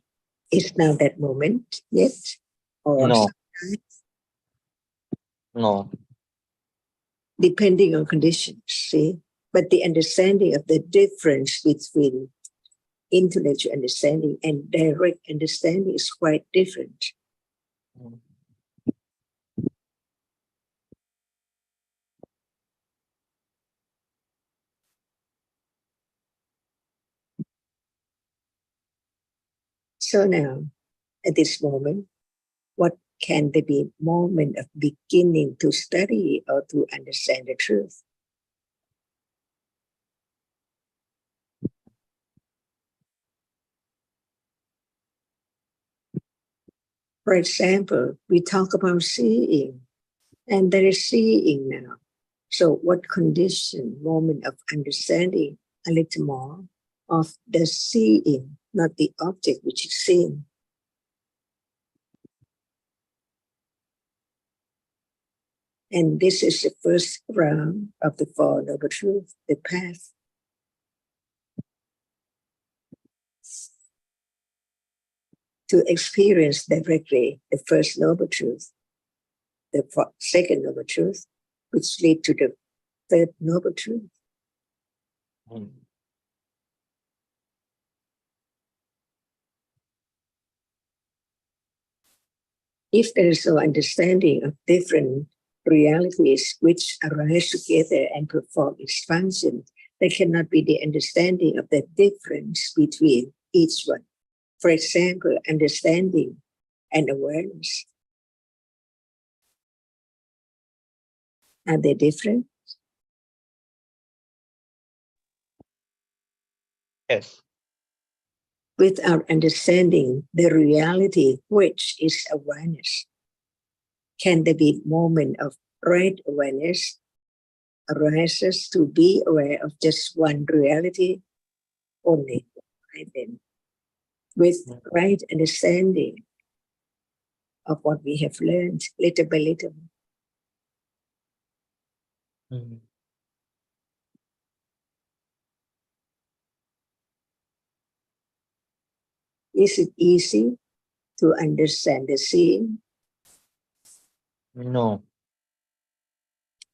is now that moment yet? Or No. sometimes, No. depending on conditions, see? But the understanding of the difference between intellectual understanding and direct understanding is quite different. So now, at this moment, what can there be moment of beginning to study or to understand the truth? For example, we talk about seeing, and there is seeing now. So what condition, moment of understanding a little more of the seeing, not the object which is seen. And this is the first round of the Four Noble Truths, the path. To experience directly the first Noble Truth, the second Noble Truth, which lead to the third Noble Truth. If there is no understanding of different realities which arise together and perform its function, there cannot be the understanding of the difference between each one. For example, understanding and awareness. Are they different? Yes. Without understanding the reality, which is awareness, can there be a moment of right awareness arises to be aware of just one reality only? Right then, with right understanding of what we have learned little by little. Is it easy to understand the seeing? No.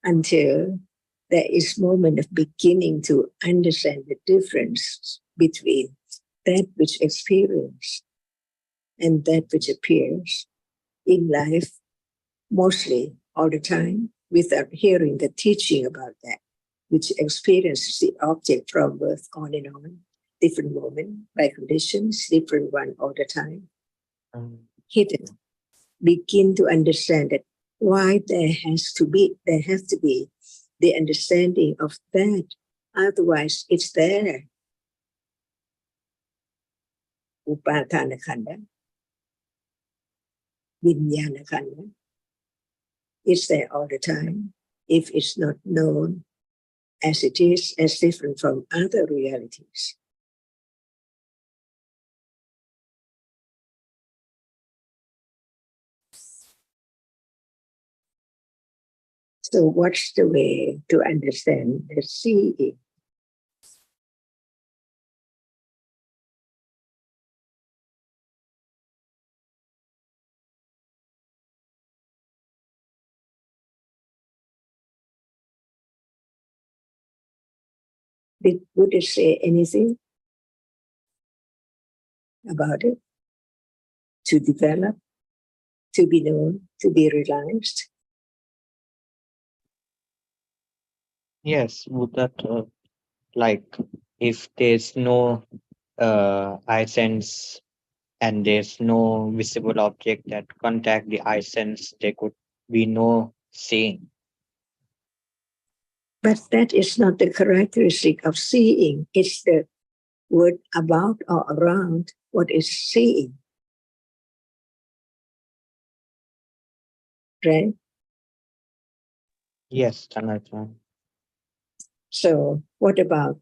Until there is moment of beginning to understand the difference between that which experience and that which appears in life, mostly all the time, without hearing the teaching about that, which experiences the object from birth on and on, different moment by conditions, different one all the time, hidden. Begin to understand that why there has to be the understanding of that. Otherwise, it's there. Upatana khanda, vijnana khanda. It's there all the time. If it's not known as it is, as different from other realities. So what's the way to understand the seeing? Did Buddha say anything about it? To develop, to be known, to be realized? Yes, Buddha taught, like if there's no eye sense and there's no visible object that contact the eye sense, there could be no seeing. But that is not the characteristic of seeing. It's the word about or around what is seeing. Right? Yes, Tanatra. So what about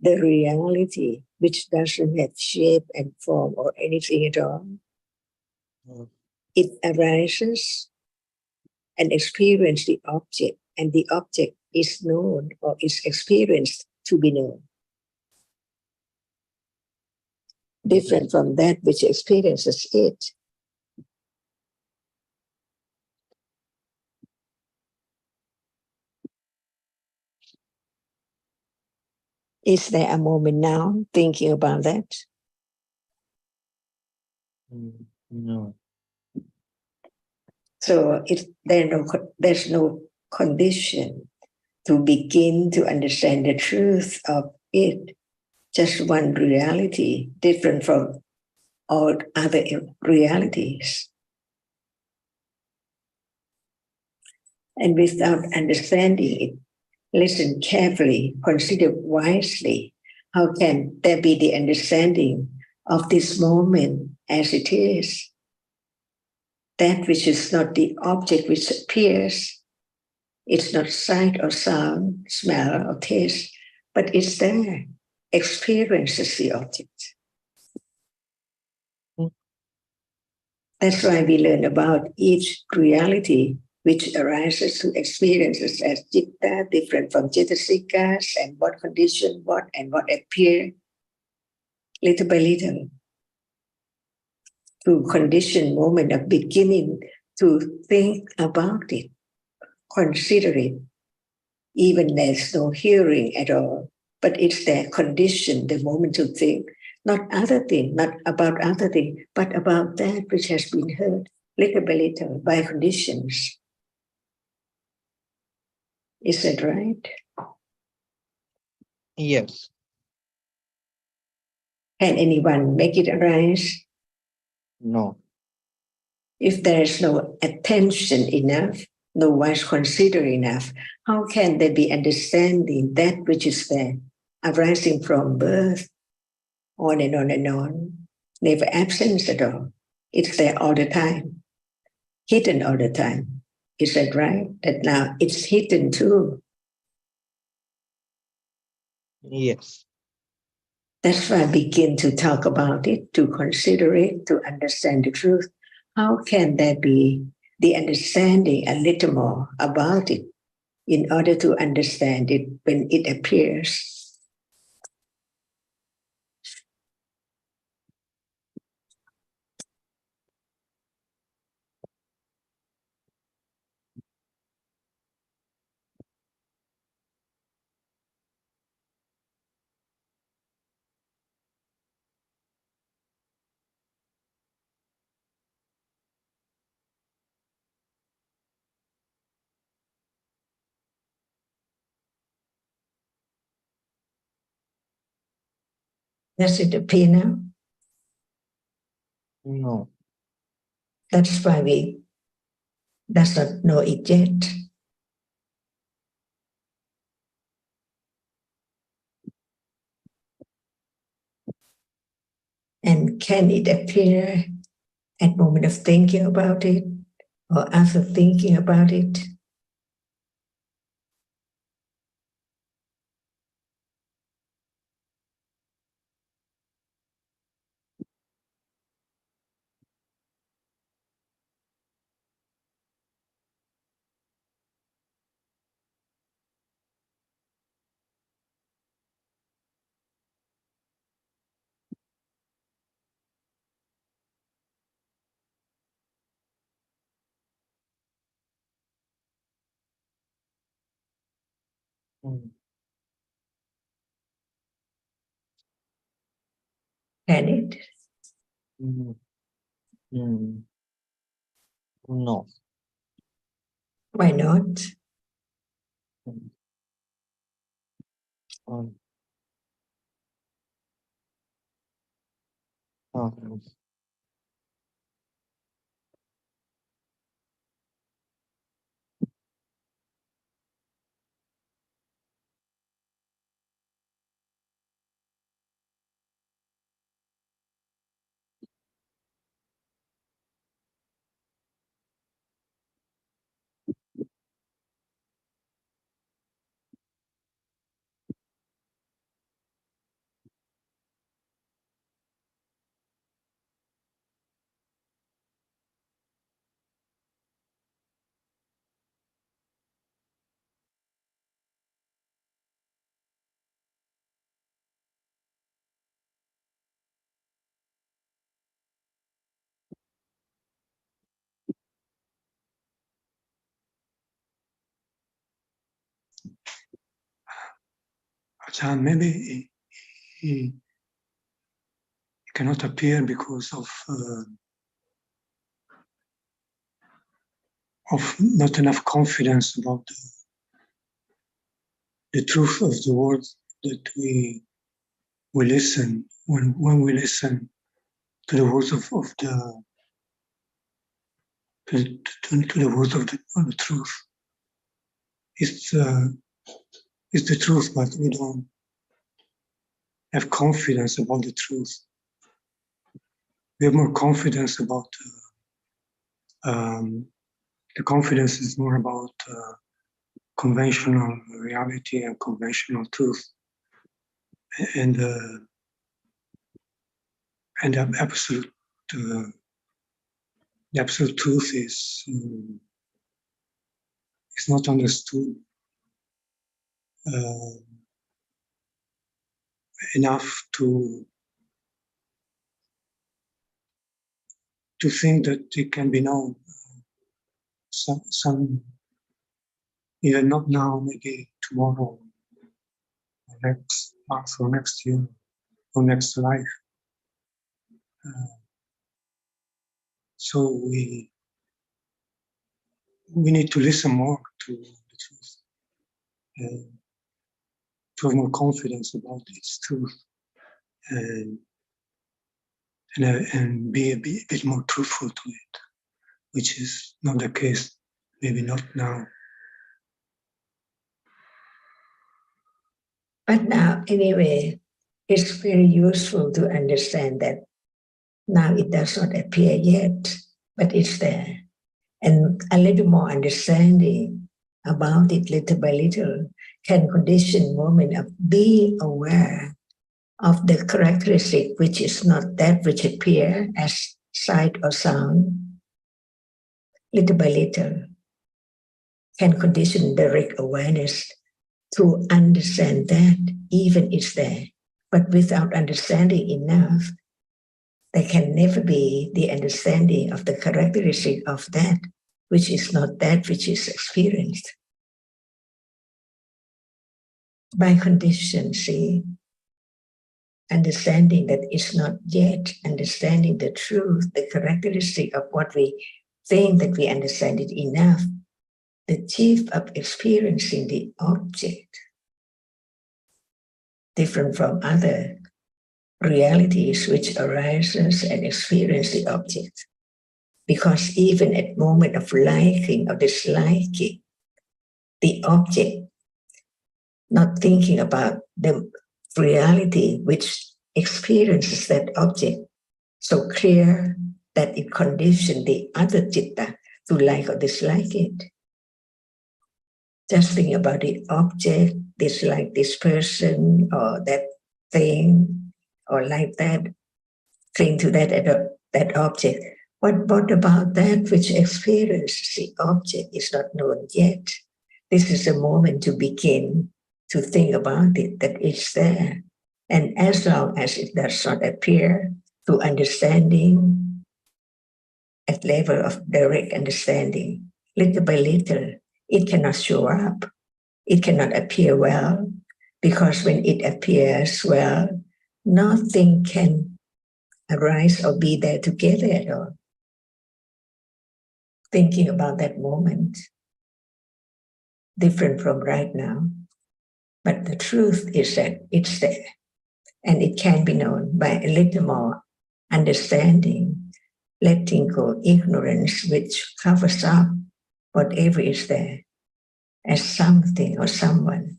the reality which doesn't have shape and form or anything at all? It arises and experiences the object, and the object is known or is experienced to be known. Different from that which experiences it. Is there a moment now thinking about that? No. So there's no condition to begin to understand the truth of it. Just one reality, different from all other realities. And without understanding it, listen carefully, consider wisely. How can there be the understanding of this moment as it is? That which is not the object which appears, it's not sight or sound, smell or taste, but it's there. experiences the object. That's why we learn about each reality which arises to experiences as citta, different from citasikas, and what condition what and what appear little by little. To condition moment of beginning to think about it, consider it, even there's no hearing at all, but it's their condition, the moment to think, not other thing, not about other thing, but about that which has been heard little by little by conditions. Is that right? Yes. Can anyone make it arise? No. If there is no attention enough, no one's consider enough, how can there be understanding that which is there, arising from birth, on and on and on, never absence at all. It's there all the time, hidden all the time. Is that right? That now it's hidden too. Yes. That's why I begin to talk about it, to consider it, to understand the truth. How can there be the understanding a little more about it in order to understand it when it appears? Does it appear now? No. That's why we does not know it yet. And can it appear at moment of thinking about it or after thinking about it? Mm. Can it? Mm. Mm. No. Why not? Mm. Um, um, Ajahn, maybe he cannot appear because of not enough confidence about the truth of the words that we listen. When we listen to the words of the to the words of the truth, it's the truth, but we don't have confidence about the truth. We have more confidence about the confidence is more about conventional reality and conventional truth. and the absolute truth is not understood enough to think that it can be known. Some even not now, maybe tomorrow, or next month, or next year, or next life. So we need to listen more to the truth, to have more confidence about its truth, and be a bit more truthful to it, which is not the case, maybe not now. But now, anyway, it's very useful to understand that now it does not appear yet, but it's there. And a little more understanding about it little by little can condition moment of being aware of the characteristic which is not that which appear as sight or sound. Little by little can condition direct awareness to understand that even it's there. But without understanding enough, there can never be the understanding of the characteristic of that which is not that which is experienced. By condition, see, understanding that it's not yet understanding the truth, the characteristic of what we think that we understand it enough, the chief of experiencing the object, different from other realities which arises and experience the object. Because even at moment of liking or disliking, the object, not thinking about the reality which experiences that object, so clear that it conditions the other citta to like or dislike it. Just think about the object, dislike this person or that thing, or like that, cling to that object. What about that which experiences the object is not known yet? This is a moment to begin to think about it, that it's there. And as long as it does not appear to understanding at level of direct understanding, little by little, it cannot show up. It cannot appear well, because when it appears well, nothing can arise or be there together at all. Thinking about that moment, different from right now. But the truth is that it's there, and it can be known by a little more understanding, letting go ignorance which covers up whatever is there as something or someone.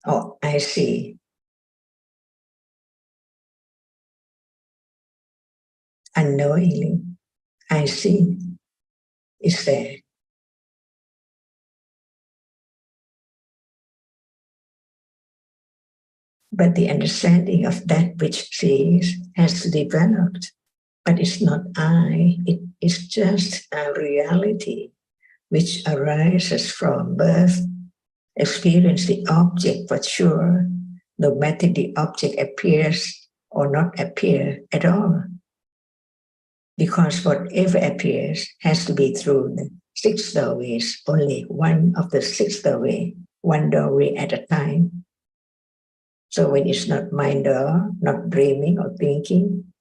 Oh, I see. Unknowingly, I see is there. But the understanding of that which sees has developed, but it's not I, it is just a reality which arises from birth, experience the object for sure, no matter the object appears or not appear at all. Because whatever appears has to be through the 6 doorways, only one of the 6 doorways, one doorway at a time. So when it's not mind door, not dreaming or thinking,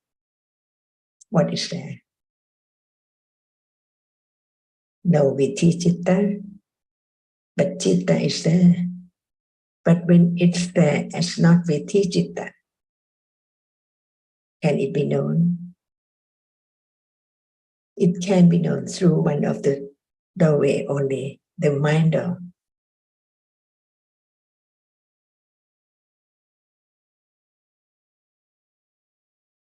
what is there? No viti citta, but citta is there. But when it's there as not viti citta, can it be known? It can be known through one of the doorway only, the mind door.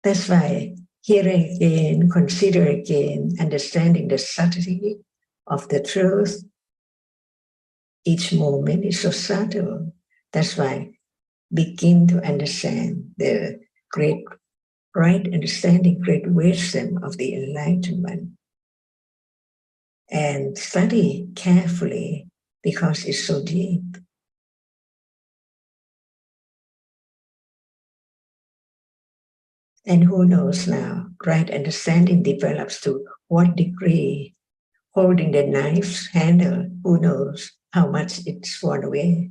That's why here again, consider again, understanding the subtlety of the truth. Each moment is so subtle. That's why begin to understand the great right understanding, great wisdom of the enlightenment, and study carefully because it's so deep. And who knows now, right understanding develops to what degree, holding the knife's handle, who knows how much it's sworn away.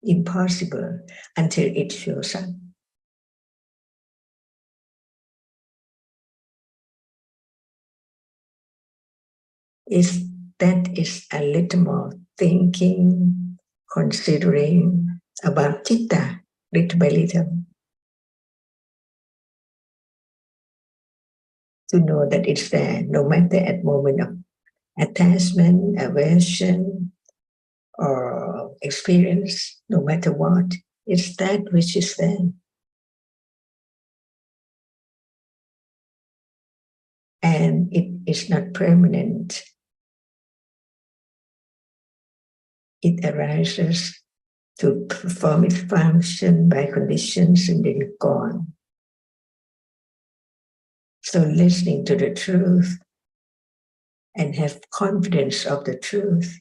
Impossible until it shows up. That is a little more thinking, considering about citta, little by little. To know that it's there, no matter at moment of attachment, aversion, or experience, no matter what, it's that which is there. And it is not permanent. It arises to perform its function by conditions and then gone. So listening to the truth and have confidence of the truth,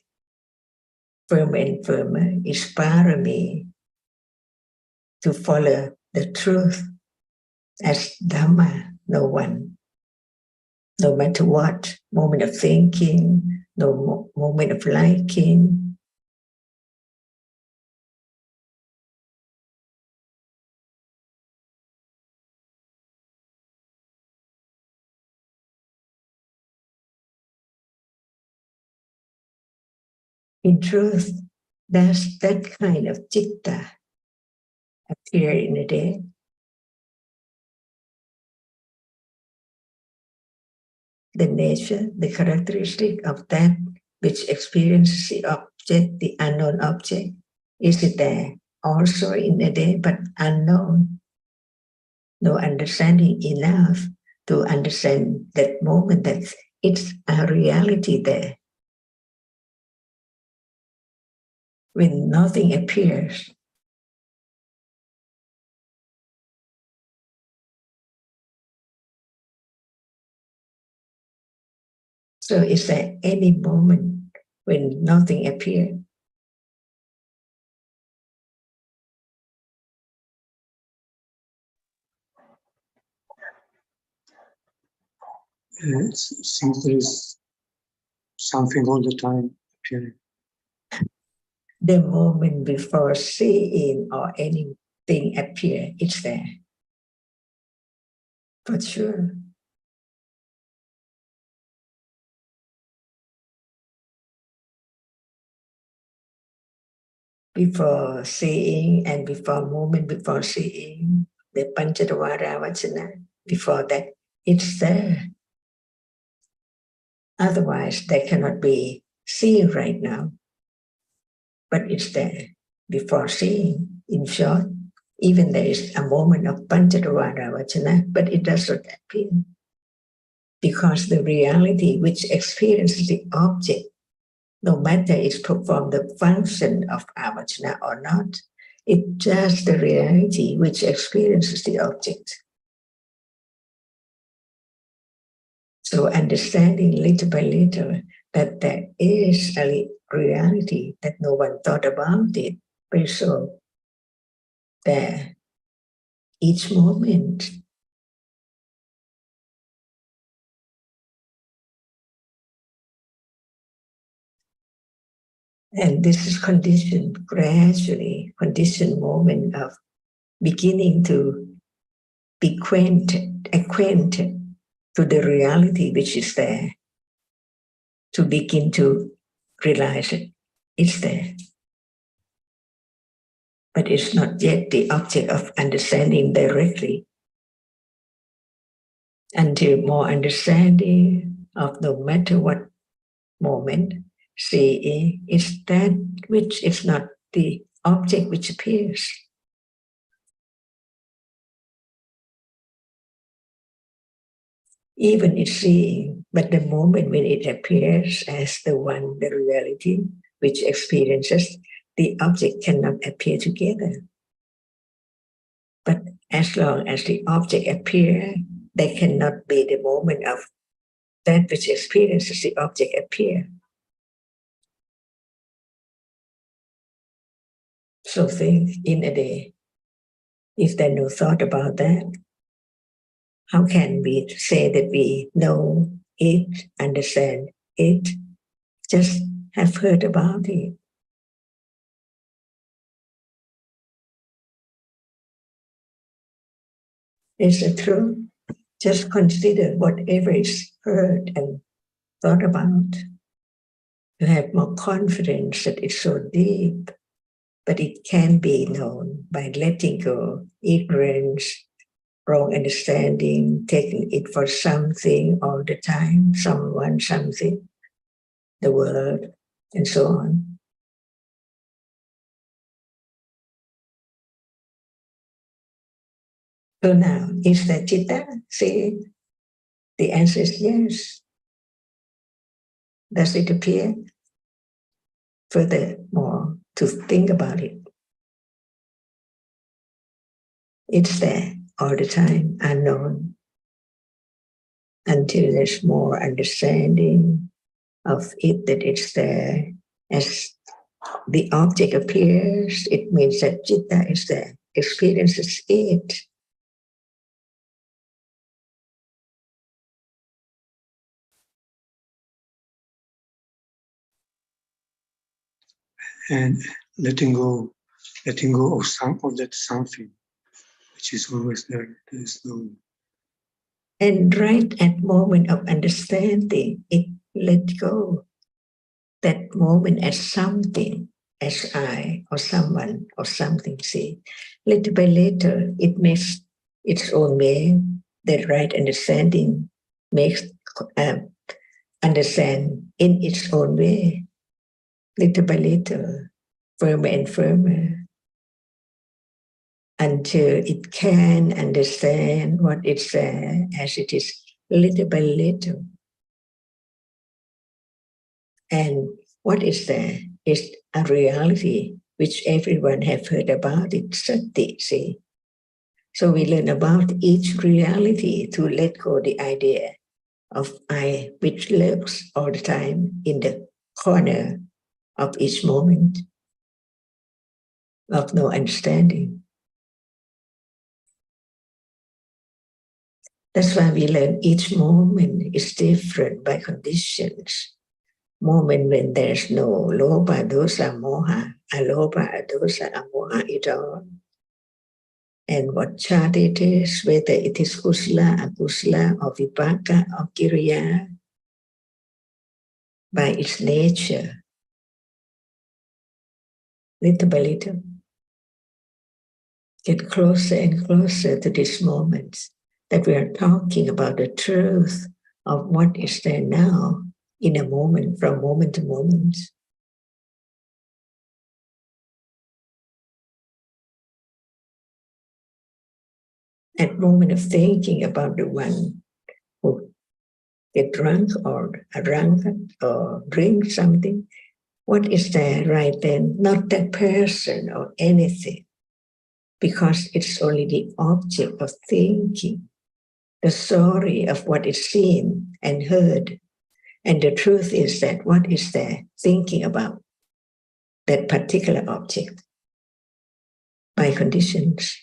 firmer and firmer, is parami, to follow the truth as Dhamma, no one. No matter what, moment of thinking, no moment of liking, in truth, does that kind of citta appear in a day? The nature, the characteristic of that which experiences the object, the unknown object, is it there also in a day, but unknown? No understanding enough to understand that moment that it's a reality there. When nothing appears, so is there any moment when nothing appears? It seems there is something all the time appearing. The moment before seeing or anything appear, it's there. For sure. Before seeing and before moment before seeing, the Panchadwara Vachana, before that, it's there. Otherwise, there cannot be seeing right now. But it's there before seeing. In short, even there is a moment of Panchadwara Vachana, but it does not appear. Because the reality which experiences the object, no matter it's performed the function of avachana or not, it's just the reality which experiences the object. So understanding little by little that there is a reality that no one thought about it, but so there, each moment. And this is conditioned gradually, conditioned moment of beginning to be acquainted to the reality which is there, to begin to realize it. It's there. But it's not yet the object of understanding directly. Until more understanding of no matter what moment, seeing is that which is not the object which appears. Even it's seeing, but the moment when it appears as the one, the reality, which experiences, the object cannot appear together. But as long as the object appears, there cannot be the moment of that which experiences the object appear. So think in a day, if there no thought about that, how can we say that we know it, understand it, just have heard about it? Is it true? Just consider whatever is heard and thought about. You have more confidence that it's so deep, but it can be known by letting go ignorance, wrong understanding, taking it for something all the time, someone, something, the world, and so on. So now, is that citta? See, the answer is yes. Does it appear? Furthermore, to think about it. It's there all the time, unknown, until there's more understanding of it that it's there. As the object appears, it means that citta is there, experiences it. And letting go of some of that something which is always there. There is no. And right at moment of understanding, it let go. That moment as something, as I or someone or something. See, little by little, it makes its own way. The right understanding makes understand in its own way, little by little, firmer and firmer, until it can understand what it's there as it is, little by little. And what is there is a reality which everyone have heard about it, sati, see. So we learn about each reality to let go the idea of I, which lurks all the time in the corner of each moment of no understanding. That's why we learn each moment is different by conditions. Moment when there's no loba, dosa, moha, aloba, dosa, amoha at all. And what chart it is, whether it is kusala, akusala, or vipaka, or kiriya, by its nature, little by little, get closer and closer to this moment that we are talking about the truth of what is there now in a moment, from moment to moment. At moment of thinking about the one who get drunk or drunk or drink something, what is there right then? Not that person or anything, because it's only the object of thinking, the story of what is seen and heard. And the truth is that what is there thinking about that particular object by conditions.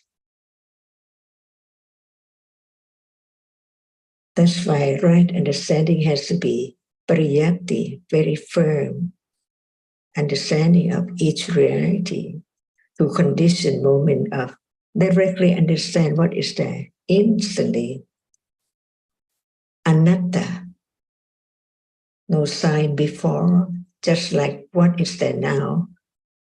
That's why right understanding has to be pariyatti, very firm understanding of each reality, to condition moment of directly understand what is there instantly. Anatta, no sign before, just like what is there now,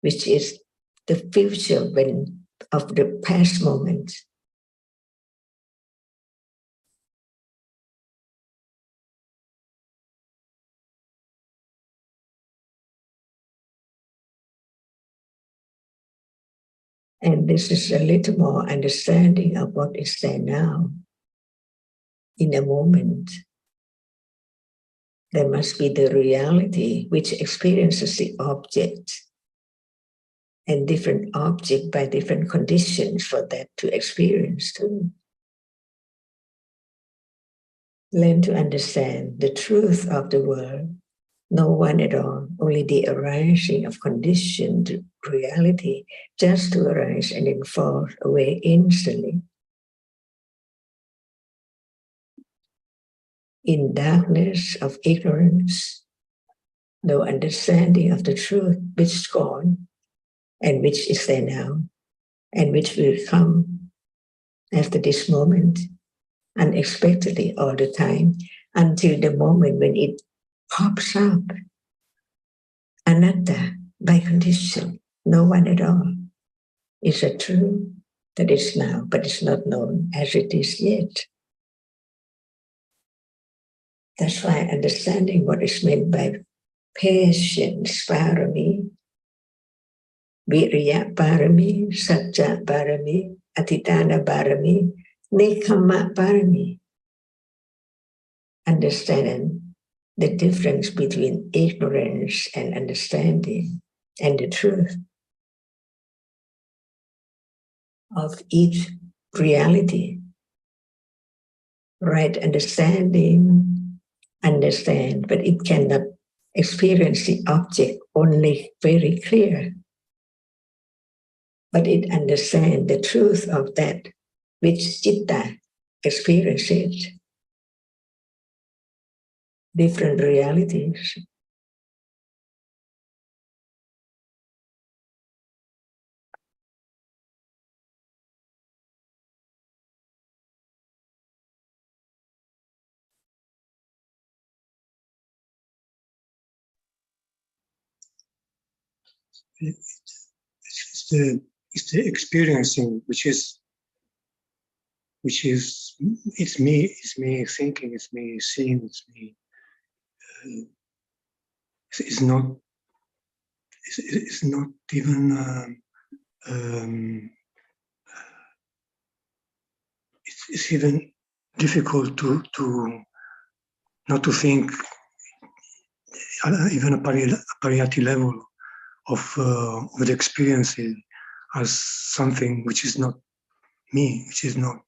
which is the future when of the past moment. And this is a little more understanding of what is there now. In a moment, there must be the reality which experiences the object. and different object by different conditions for that to experience too. Learn to understand the truth of the world. No one at all, only the arising of conditioned reality, just to arise and then fall away instantly. In darkness of ignorance, no understanding of the truth which is gone, and which is there now, and which will come after this moment, unexpectedly all the time, until the moment when it pops up. Anatta, by condition, no one at all. Is a truth that is now, but it's not known as it is yet. That's why understanding what is meant by patience, parami, virya parami, satya parami, atitana parami, nekama parami. Understand the difference between ignorance and understanding and the truth of each reality. Right understanding, understand, but it cannot experience the object only very clear. But it understands the truth of that which citta experiences. Different realities. It's the experiencing it's me thinking, it's me seeing, it's me. It's not even. It's even difficult to not to think even a pariyati level of the experience as something which is not me, which is not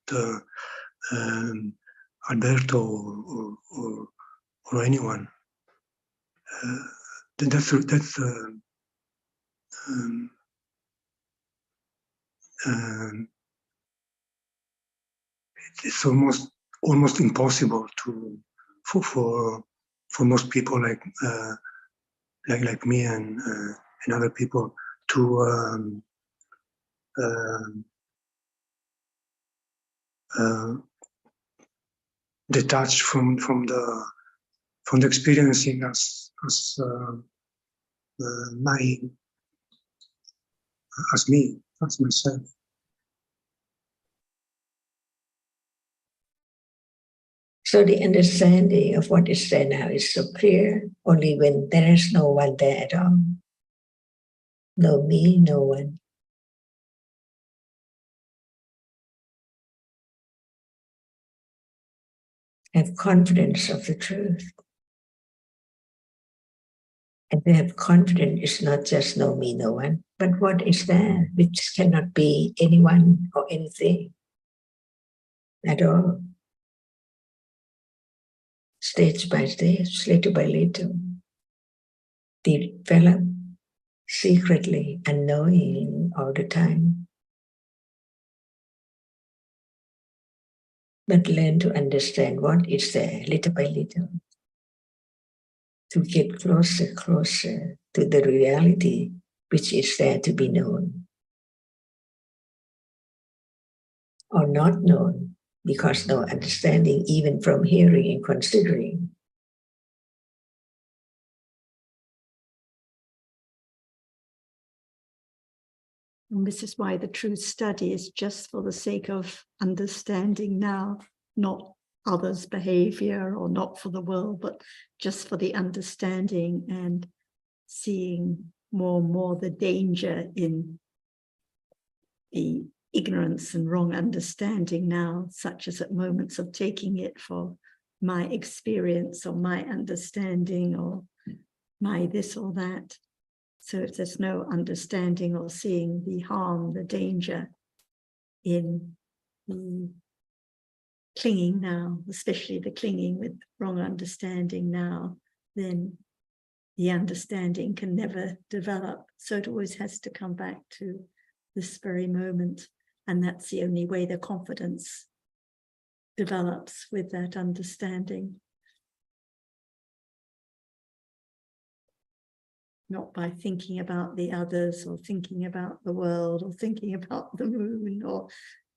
Alberto or anyone. It's almost impossible for most people like me and other people to detach from the experiencing as me, as myself. So the understanding of what is there now is so clear only when there is no one there at all. No me, no one. Have confidence of the truth. And to have confidence is not just no me, no one, but what is there, which cannot be anyone or anything at all. Stage by stage, little by little, develop secretly, unknowing all the time. But learn to understand what is there, little by little, to get closer to the reality which is there to be known. Or not known, because no understanding even from hearing and considering. And this is why the truth study is just for the sake of understanding now, not others' behavior or not for the world, but just for the understanding and seeing more and more the danger in the ignorance and wrong understanding now, such as at moments of taking it for my experience or my understanding or my this or that. So if there's no understanding or seeing the harm, the danger in the clinging now, especially the clinging with wrong understanding now, then the understanding can never develop. So it always has to come back to this very moment. And that's the only way the confidence develops, with that understanding. Not by thinking about the others, or thinking about the world, or thinking about the moon, or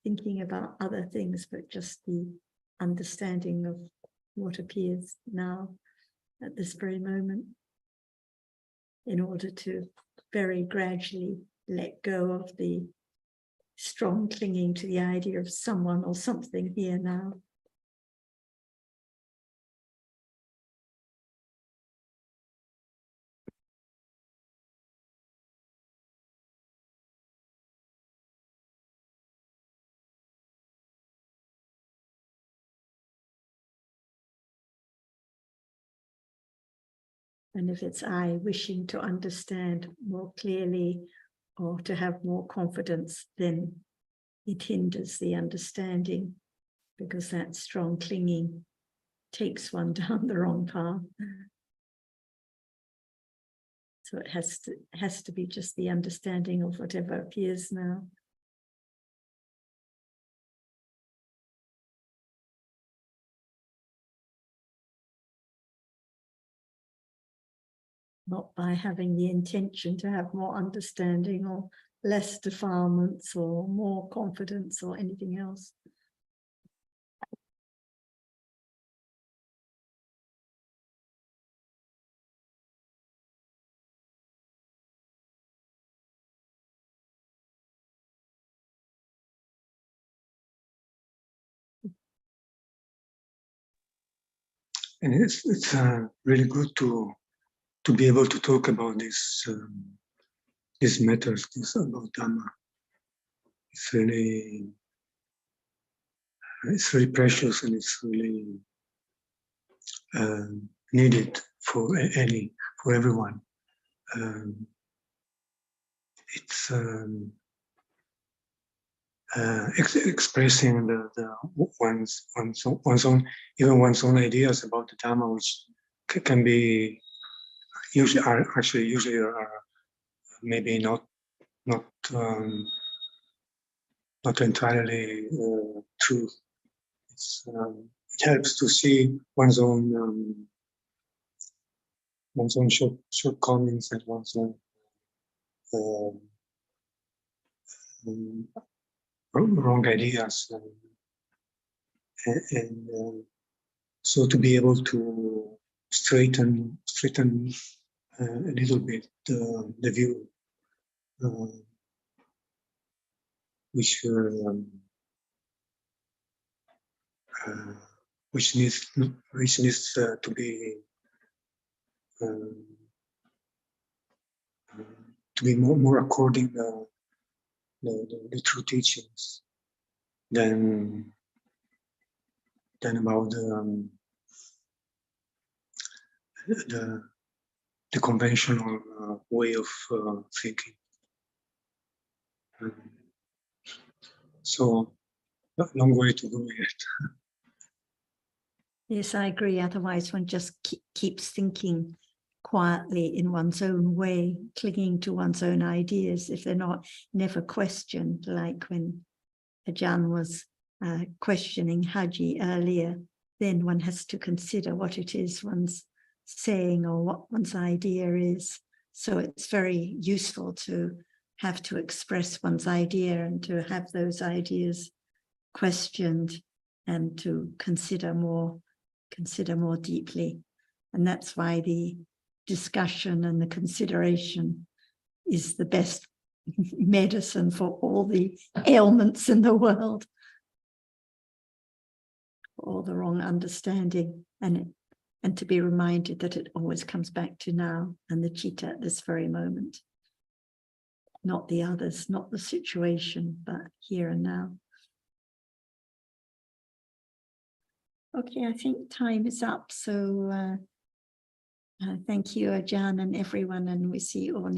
thinking about other things, but just the understanding of what appears now at this very moment, in order to very gradually let go of the strong clinging to the idea of someone or something here now. And if it's I wishing to understand more clearly or to have more confidence, then it hinders the understanding, because that strong clinging takes one down the wrong path. So it has to be just the understanding of whatever appears now. Not by having the intention to have more understanding or less defilements or more confidence or anything else. And it's really good to be able to talk about these matters, about Dhamma. It's really precious, and it's really needed for everyone. It's expressing one's own, even one's own ideas about the Dhamma, which can be usually are maybe not entirely true. It helps to see one's own shortcomings and one's own wrong ideas, and so to be able to straighten a little bit the view, which needs to be more according the true teachings than about the conventional way of thinking. So, long way to go yet. Yes, I agree. Otherwise, one just keeps thinking quietly in one's own way, clinging to one's own ideas if they're never questioned, like when Ajahn was questioning Haji earlier. Then one has to consider what it is one's saying or what one's idea is. So it's very useful to have to express one's idea and to have those ideas questioned and to consider more deeply. And that's why the discussion and the consideration is the best medicine for all the ailments in the world, all the wrong understanding, and to be reminded that it always comes back to now and the citta at this very moment. Not the others, not the situation, but here and now. Okay, I think time is up. So thank you, Ajahn, and everyone, and we see you all next